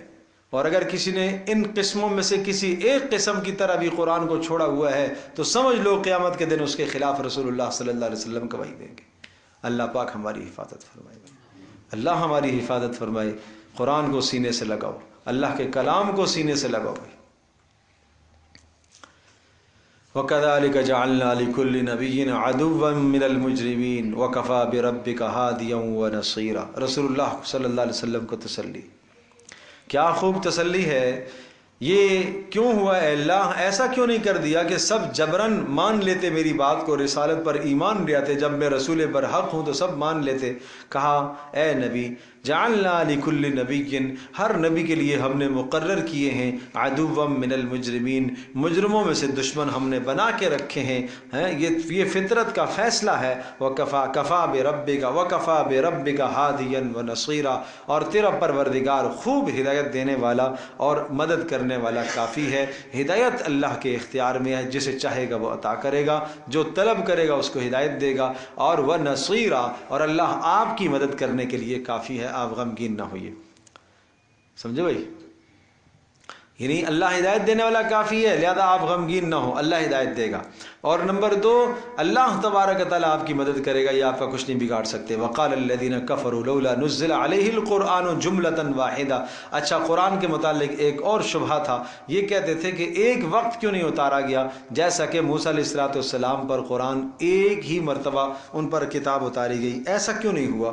اور اگر کسی نے ان قسموں میں سے کسی ایک قسم کی طرح بھی قرآن کو چھوڑا ہوا ہے تو سمجھ لو قیامت کے دن اس کے خلاف رسول اللہ صلی اللہ علیہ وسلم گواہی دیں گے. اللہ پاک ہماری حفاظت فرمائے, اللہ ہماری حفاظت فرمائے. قرآن کو سینے سے لگاؤ, اللہ کے کلام کو سینے سے لگاؤ بھائی. وَكَذَلِكَ جَعَلْنَا لِكُلِّ نَبِيٍّ عَدُوًّا مِّنَ الْمُجْرِمِينَ وَكَفَىٰ بِرَبِّكَ هَادِيًا وَنَصِيرًا. رسول اللہ صلی اللہ علیہ وسلم کو تسلی, کیا خوب تسلی ہے. یہ کیوں ہوا اے اللہ, ایسا کیوں نہیں کر دیا کہ سب جبراً مان لیتے میری بات کو, رسالت پر ایمان لے آتے, جب میں رسول برحق ہوں تو سب مان لیتے. کہا اے نبی, جعلنا لکل نبی, ہر نبی کے لیے ہم نے مقرر کیے ہیں, عدوا من المجرمین, مجرموں میں سے دشمن ہم نے بنا کے رکھے ہیں. یہ فطرت کا فیصلہ ہے. کفا بربک وکفا بربک ہادیا ونصیرا, اور تیرا پروردگار خوب ہدایت دینے والا اور مدد کرنے والا کافی ہے. ہدایت اللہ کے اختیار میں ہے, جسے چاہے گا وہ عطا کرے گا, جو طلب کرے گا اس کو ہدایت دے گا. اور ونصیرا, اور اللہ آپ کی مدد کرنے کے لیے کافی ہے, آپ غمگین نہ ہوئیے. سمجھے بھائی؟ یعنی اللہ ہدایت دینے والا کافی ہے, لہذا آپ غمگین نہ ہو, اللہ ہدایت دے گا. اور نمبر 2, اللہ تبارک تعالیٰ آپ کی مدد کرے گا, یہ آپ کا کچھ نہیں بگاڑ سکتے. وقال الذین کفروا لولا نزل علیہ القرآن جملۃ واحدہ. اچھا, قرآن کے متعلق ایک اور شبہ تھا, یہ کہتے تھے کہ ایک وقت کیوں نہیں اتارا گیا, جیسا کہ موسیٰ علیہ السلام پر قرآن ایک ہی مرتبہ ان پر کتاب اتاری گئی, ایسا کیوں نہیں ہوا.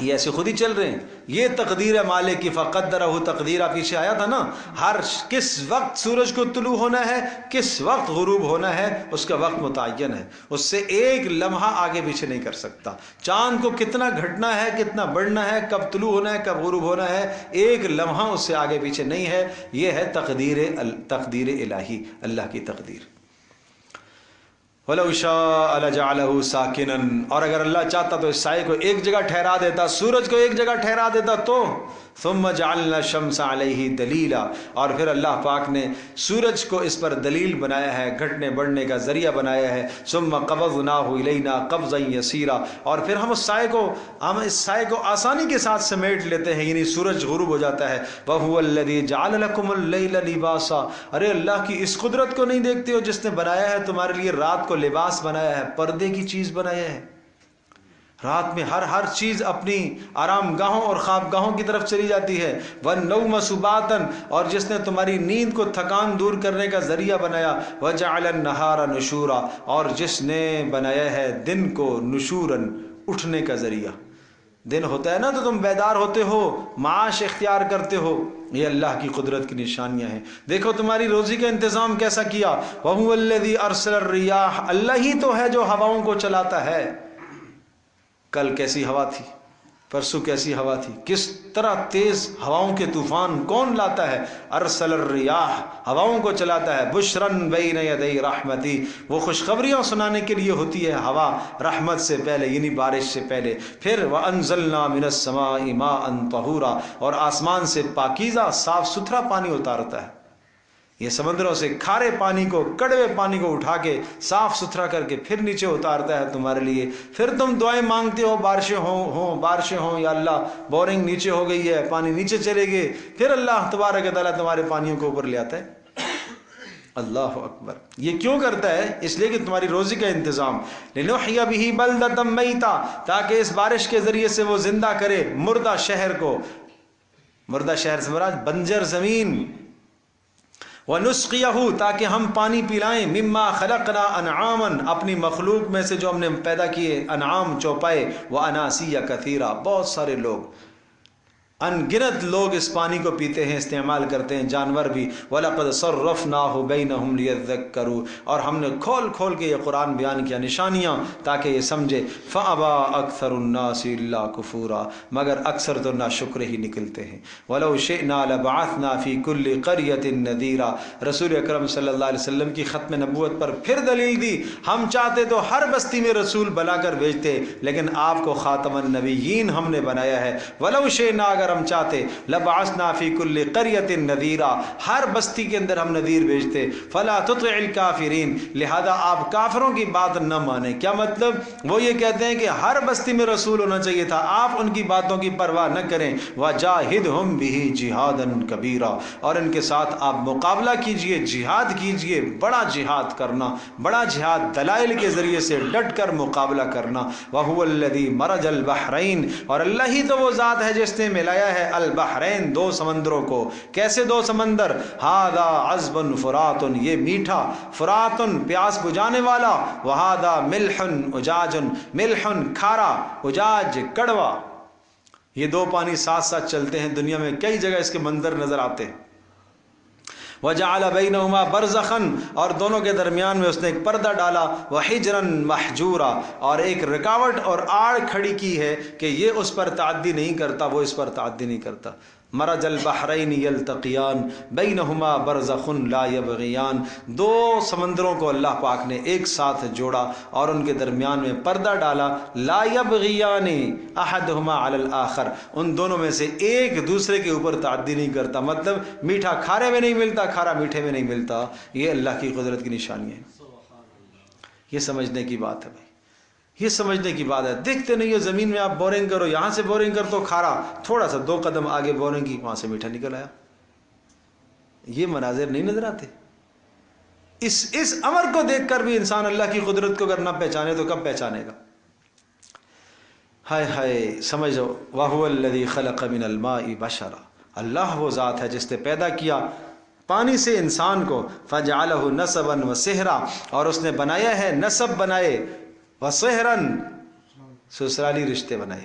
یہ ایسے خود ہی چل رہے ہیں. یہ تقدیر ہے مالک کی. فقدرہ تقدیرہ پیچھے آیا تھا نا. ہر کس وقت سورج کو طلوع ہونا ہے، کس وقت غروب ہونا ہے، اس کا وقت متعین ہے. اس سے ایک لمحہ آگے پیچھے نہیں کر سکتا. چاند کو کتنا گھٹنا ہے، کتنا بڑھنا ہے، کب طلوع ہونا ہے، کب غروب ہونا ہے، ایک لمحہ اس سے آگے پیچھے نہیں ہے. یہ ہے تقدیر الہی، اللہ کی تقدیر. وَلَوْ شَاءَ لَجَعَلَهُ سَاكِنًا، اور اگر اللہ چاہتا تو اس سائے کو ایک جگہ ٹھہرا دیتا، سورج کو ایک جگہ ٹھہرا دیتا. تو ثم جعلنا الشمس علیہ دلیلا، اور پھر اللہ پاک نے سورج کو اس پر دلیل بنایا ہے، گھٹنے بڑھنے کا ذریعہ بنایا ہے. ثم قبضناہ الینا قبضا یسیرا، اور پھر ہم اس سائے کو آسانی کے ساتھ سمیٹ لیتے ہیں، یعنی سورج غروب ہو جاتا ہے. وَهُوَ الَّذِي جَعَلَ لَكُمُ اللَّيْلَ لِبَاسًا، ارے اللہ کی اس قدرت کو نہیں دیکھتے ہو جس نے بنایا ہے تمہارے لیے رات کو لباس بنایا ہے، پردے کی چیز بنایا ہے. رات میں ہر چیز اپنی آرام گاہوں اور خواب گاہوں کی طرف چلی جاتی ہے. وَالنَّوْمَ سُبَاتًا، اور جس نے تمہاری نیند کو تھکان دور کرنے کا ذریعہ بنایا. وَجَعَلَ النَّهَارَ نُشُورًا، اور جس نے بنایا ہے دن کو نشوراً، اٹھنے کا ذریعہ. دن ہوتا ہے نا تو تم بیدار ہوتے ہو، معاش اختیار کرتے ہو. یہ اللہ کی قدرت کی نشانیاں ہیں. دیکھو تمہاری روزی کا انتظام کیسا کیا. وَهُوَ الَّذِي أَرْسَلَ الرِّيَاحَ، اللہ ہی تو ہے جو ہواؤں کو چلاتا ہے. کل کیسی ہوا تھی، پرسوں کیسی ہوا تھی، کس طرح تیز ہواؤں کے طوفان کون لاتا ہے. ارسل الریاح، ہواؤں کو چلاتا ہے. بشرن بین یدی رحمتی، وہ خوشخبریاں سنانے کے لیے ہوتی ہے ہوا رحمت سے پہلے، یعنی بارش سے پہلے. پھر وانزلنا من السماء ماء طہورا، اور آسمان سے پاکیزہ صاف ستھرا پانی اتارتا ہے. یہ سمندروں سے کھارے پانی کو، کڑوے پانی کو اٹھا کے صاف ستھرا کر کے پھر نیچے اتارتا ہے تمہارے لیے. پھر تم دعائیں مانگتے ہو بارشیں ہوں، یا اللہ بورنگ نیچے ہو گئی ہے، پانی نیچے چلے گئے. پھر اللہ تبارک و تعالیٰ تمہارے پانیوں کو اوپر لے آتا ہے. اللہ اکبر. یہ کیوں کرتا ہے؟ اس لیے کہ تمہاری روزی کا انتظام. لنحیی بہ بلدۃ میتا، تاکہ اس بارش کے ذریعے سے وہ زندہ کرے مردہ شہر کو. مردہ شہر سے مراد بنجر زمین. وَنُسْقِيَهُ، تاکہ ہم پانی پلائیں. مِمَّا خَلَقْنَا أَنْعَامًا، اپنی مخلوق میں سے جو ہم نے پیدا کیے انعام چوپائے. وَأَنَاسِيَّ كَثِيرًا، بہت سارے لوگ، ان گنت لوگ اس پانی کو پیتے ہیں، استعمال کرتے ہیں، جانور بھی. وَلَقَدْ صَرَّفْنَاهُ بَيْنَهُمْ لِيَذَّكَّرُوا، اور ہم نے کھول کے یہ قرآن بیان کیا نشانیاں تاکہ یہ سمجھے. فَأَبَى أَكْثَرُ النَّاسِ إِلَّا كُفُورًا، مگر اکثر تو ناشکر ہی نکلتے ہیں. وَلَوْ شِئْنَا لَبَعَثْنَا فِي كُلِّ قَرْيَةٍ نَذِيرًا، رسول اکرم صلی اللہ علیہ وسلم کی ختم نبوت پر پھر دلیل دی. ہم چاہتے تو ہر بستی میں رسول بنا کر بھیجتے، لیکن آپ کو خاتم النبیین ہم نے بنایا ہے. وَلَوْ شِئْنَا، اگر ہم چاہتے، لبعثنا فی کل قریۃ نذیرا، ہر بستی کے اندر ہم نذیر بھیجتے. فلا تطع الکافرین، لہذا آپ کافروں کی بات نہ مانیں. کیا مطلب؟ وہ یہ کہتے ہیں کہ ہر بستی میں رسول ہونا چاہیے تھا، آپ ان کی باتوں کی پرواہ نہ کریں. وجاہدہم بہ جہادا کبیرا، اور ان کے ساتھ آپ مقابلہ کیجئے، جہاد کیجئے. بڑا جہاد کرنا، بڑا جہاد دلائل کے ذریعے سے ڈٹ کر مقابلہ کرنا. وہو الذی مرج البحرین، اور اللہ ہی تو وہ ذات ہے جس نے ملایا ہے البحرین، دو سمندروں کو. کیسے دو سمندر؟ ہاذا عذب فرات، یہ میٹھا، فرات پیاس بجھانے والا. وہذا ملح اجاج، ملح کھارا، اجاج کڑوا. یہ دو پانی ساتھ ساتھ چلتے ہیں، دنیا میں کئی جگہ اس کے منظر نظر آتے ہیں. وَجَعَلَ بَيْنَهُمَا بَرْزَخًا، اور دونوں کے درمیان میں اس نے ایک پردہ ڈالا. وَحِجْرًا مَحْجُورًا، اور ایک رکاوٹ اور آڑ کھڑی کی ہے کہ یہ اس پر تعدی نہیں کرتا، وہ اس پر تعدی نہیں کرتا. مرج البحرین یلتقیان بینہما برزخ لا یبغیان، دو سمندروں کو اللہ پاک نے ایک ساتھ جوڑا اور ان کے درمیان میں پردہ ڈالا. لا یبغیان احدہما علی الآخر، ان دونوں میں سے ایک دوسرے کے اوپر تعدی نہیں کرتا. مطلب میٹھا کھارے میں نہیں ملتا، کھارا میٹھے میں نہیں ملتا. یہ اللہ کی قدرت کی نشانی ہے. یہ سمجھنے کی بات ہے بھائی، یہ سمجھنے کی بات ہے. دیکھتے نہیں ہو زمین میں آپ بورنگ کرو، یہاں سے بورنگ کر تو کھارا، تھوڑا سا دو قدم آگے بورنگ کی، وہاں سے میٹھا نکل آیا. یہ مناظر نہیں نظر آتے؟ اس امر کو دیکھ کر بھی انسان اللہ کی قدرت کو اگر نہ پہچانے تو کب پہچانے گا؟ ہائے ہائے، سمجھو. وَهُوَ الَّذِي خَلَقَ مِنَ الْمَاءِ بَشَرًا، اللہ وہ ذات ہے جس نے پیدا کیا پانی سے انسان کو. فَجَعَلَهُ نَسَبًا وَسِحْرًا، اور اس نے بنایا ہے، نسب بنائے، وَسِحْرًا، سسرالی رشتے بنائے.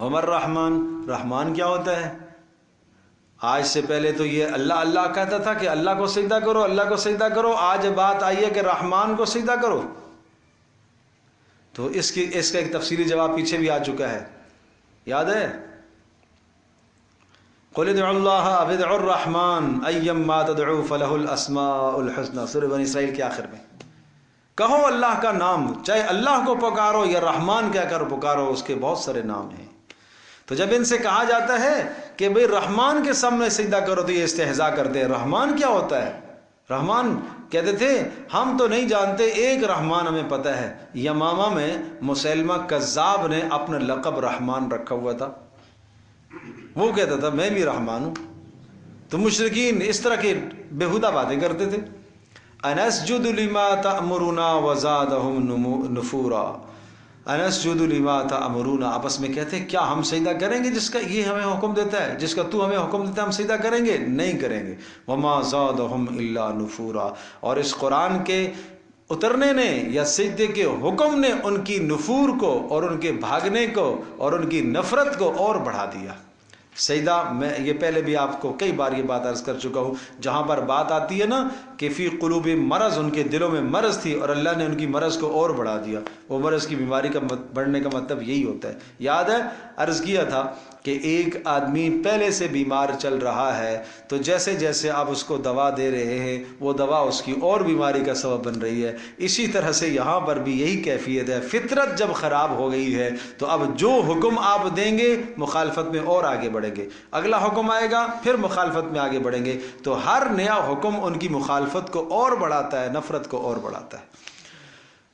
ومر رحمان، رحمان کیا ہوتا ہے؟ آج سے پہلے تو یہ اللہ اللہ کہتا تھا کہ اللہ کو سجدہ کرو، اللہ کو سجدہ کرو، آج بات آئی ہے کہ رحمان کو سجدہ کرو. تو اس کا ایک تفصیلی جواب پیچھے بھی آ چکا ہے، یاد ہے؟ قل ادعوا اللہ او ادعوا الرحمن ایما تدعوا فلہ الاسماء الحسنى، سورہ بنی اسرائیل کے آخر میں. کہو اللہ کا نام، چاہے اللہ کو پکارو یا رحمان کہہ کر پکارو، اس کے بہت سارے نام ہیں. تو جب ان سے کہا جاتا ہے کہ بھئی رحمان کے سامنے سجدہ کرو تو یہ استہزاء کرتے ہیں. رحمان کیا ہوتا ہے؟ رحمان کہتے تھے ہم تو نہیں جانتے، ایک رحمان ہمیں پتہ ہے. یمامہ میں مسیلمہ کذاب نے اپنا لقب رحمان رکھا ہوا تھا، وہ کہتا تھا میں بھی رحمان ہوں. تو مشرکین اس طرح کی بےہودہ باتیں کرتے تھے. انسجد لما تأمرنا وزادهم نفورا، انسجد لما تأمرنا، آپس میں کہتے ہیں کیا ہم سجدہ کریں گے جس کا یہ ہمیں حکم دیتا ہے، جس کا تو ہمیں حکم دیتا ہے ہم سجدہ کریں گے؟ نہیں کریں گے. وما زادهم الا نفورا، اور اس قرآن کے اترنے نے یا سجدے کے حکم نے ان کی نفور کو اور ان کے بھاگنے کو اور ان کی نفرت کو اور بڑھا دیا. سجدہ، میں یہ پہلے بھی آپ کو کئی بار یہ بات عرض کر چکا ہوں، جہاں پر بات آتی ہے نا کہ فی قلوب مرض، ان کے دلوں میں مرض تھی اور اللہ نے ان کی مرض کو اور بڑھا دیا. وہ مرض کی بیماری کا بڑھنے کا مطلب یہی ہوتا ہے. یاد ہے عرض کیا تھا کہ ایک آدمی پہلے سے بیمار چل رہا ہے تو جیسے جیسے آپ اس کو دوا دے رہے ہیں وہ دوا اس کی اور بیماری کا سبب بن رہی ہے. اسی طرح سے یہاں پر بھی یہی کیفیت ہے. فطرت جب خراب ہو گئی ہے تو اب جو حکم آپ دیں گے مخالفت میں اور آگے بڑھیں گے، اگلا حکم آئے گا پھر مخالفت میں آگے بڑھیں گے. تو ہر نیا حکم ان کی مخالفت کو اور بڑھاتا ہے، نفرت کو اور بڑھاتا ہے.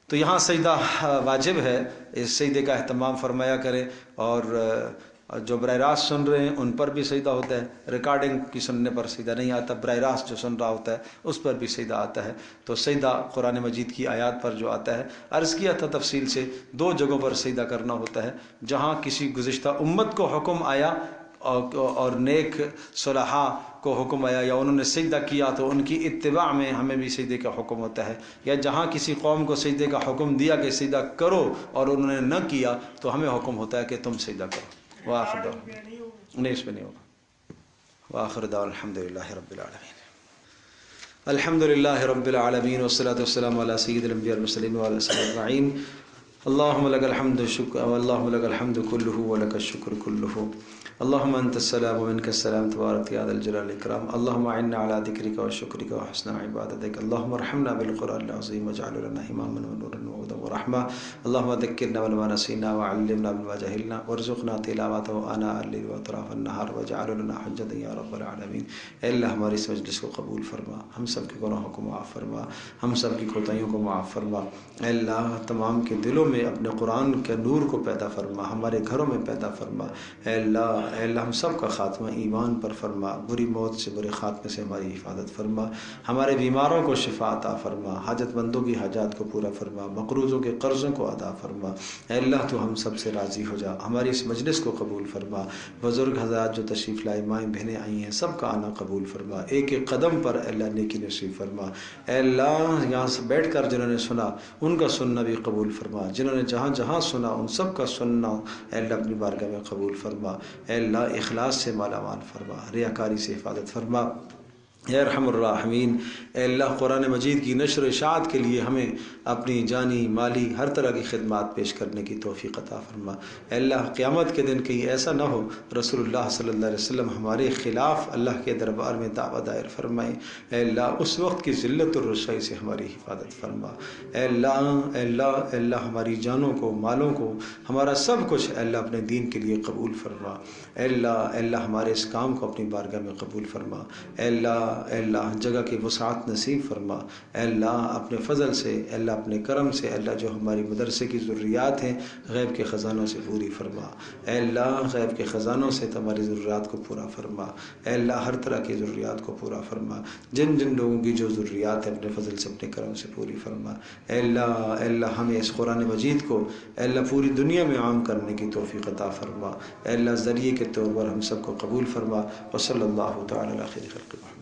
تو یہاں سجدہ واجب ہے، اس سجدے کا اہتمام فرمایا کریں. اور جو براہ راست سن رہے ہیں ان پر بھی سجدہ ہوتا ہے، ریکارڈنگ کی سننے پر سجدہ نہیں آتا، براہ راست جو سن رہا ہوتا ہے اس پر بھی سجدہ آتا ہے. تو سجدہ قرآن مجید کی آیات پر جو آتا ہے، عرض کیا تھا تفصیل سے، دو جگہوں پر سجدہ کرنا ہوتا ہے. جہاں کسی گزشتہ امت کو حکم آیا اور نیک صلحاء کو حکم آیا یا انہوں نے سجدہ کیا تو ان کی اتباع میں ہمیں بھی سجدے کا حکم ہوتا ہے. یا جہاں کسی قوم کو سجدے کا حکم دیا کہ سجدہ کرو اور انہوں نے نہ کیا تو ہمیں حکم ہوتا ہے کہ تم سجدہ کرو. وآخر دعوانا، نہیں اس پہ نہیں ہوگا. وآخر دعوانا الحمدللہ رب العالمین. الحمدللہ رب العالمین والصلاة والسلام علی سید الانبیاء والمرسلین وعلی آلہ اجمعین. اللہم لک الحمد اللہم لک الحمد کلہ ولک الشکر کلہ. اللہم انت السلام ومنک السلام تبارک یا ذا الجلال والاکرام. اللہم اعنا علی ذکرک وشکرک وحسن عبادتک. اللہم ارحمنا بالقرآن العظیم واجعل لنا اماما ونورا وهدى ورحمة. اللہم ذکرنا بما نسینا وعلمنا بما جہلنا وارزقنا تلاوته آناء الليل واطراف النہار واجعل لنا حجة یا رب العالمین. اے اللہ ہماری اس مجلس کو قبول فرما، ہم سب کے گناہوں کو معاف فرما، ہم سب کی کوتاہیوں کو معاف فرما. اے اللہ تمام کے دلوں میں اپنے قرآن کے نور کو پیدا فرما، ہمارے گھروں میں پیدا فرما. اے اللہ ہم سب کا خاتمہ ایمان پر فرما، بری موت سے برے خاتمے سے ہماری حفاظت فرما. ہمارے بیماروں کو شفا عطا فرما، حاجت مندوں کی حاجات کو پورا فرما، مقروضوں کے قرضوں کو ادا فرما. اے اللہ تو ہم سب سے راضی ہو جا، ہماری اس مجلس کو قبول فرما. بزرگ حضرات جو تشریف لائے، مائیں بہنیں آئی ہیں، سب کا آنا قبول فرما. ایک ایک قدم پر اے اللہ نیکی نصیب فرما. اے اللہ یہاں سے بیٹھ کر جنہوں نے سنا ان کا سننا بھی قبول فرما، جنہوں نے جہاں جہاں سنا ان سب کا سننا اے اللہ اپنی بارگاہ میں قبول فرما. اے اللہ اخلاص سے مالا مال فرما، ریاکاری سے حفاظت فرما. اے ارحم الراحمین. اے اللہ قرآن مجید کی نشر و اشاعت کے لیے ہمیں اپنی جانی مالی ہر طرح کی خدمات پیش کرنے کی توفیق عطا فرما. اے اللہ قیامت کے دن کہیں ایسا نہ ہو رسول اللہ صلی اللہ علیہ وسلم ہمارے خلاف اللہ کے دربار میں دعویٰ دائر فرمائیں. اے اللہ اس وقت کی ذلت اور رسوائی سے ہماری حفاظت فرما. اے اللہ اے اللہ اے اللہ ہماری جانوں کو، مالوں کو، ہمارا سب کچھ اے اللہ اپنے دین کے لیے قبول فرما. اے اللہ ہمارے اس کام کو اپنی بارگاہ میں قبول فرما. اے اللہ جگہ کی وسعت نصیب فرما. اے اللہ اپنے فضل سے، اے اللہ اپنے کرم سے، اے اللہ جو ہماری مدرسے کی ضروریات ہیں غیب کے خزانوں سے پوری فرما. اے اللہ غیب کے خزانوں سے تمہاری ضروریات کو پورا فرما. اے اللہ ہر طرح کی ضروریات کو پورا فرما. جن جن لوگوں کی جو ضروریات ہیں اپنے فضل سے، اپنے کرم سے پوری فرما. اے اللہ ہمیں اس قرآن مجید کو اے اللہ پوری دنیا میں عام کرنے کی توفیق عطا فرما. اے اللہ ذریعے کے طور پر ہم سب کو قبول فرما. وصلی اللہ تعالی علی خیر خلق محمد.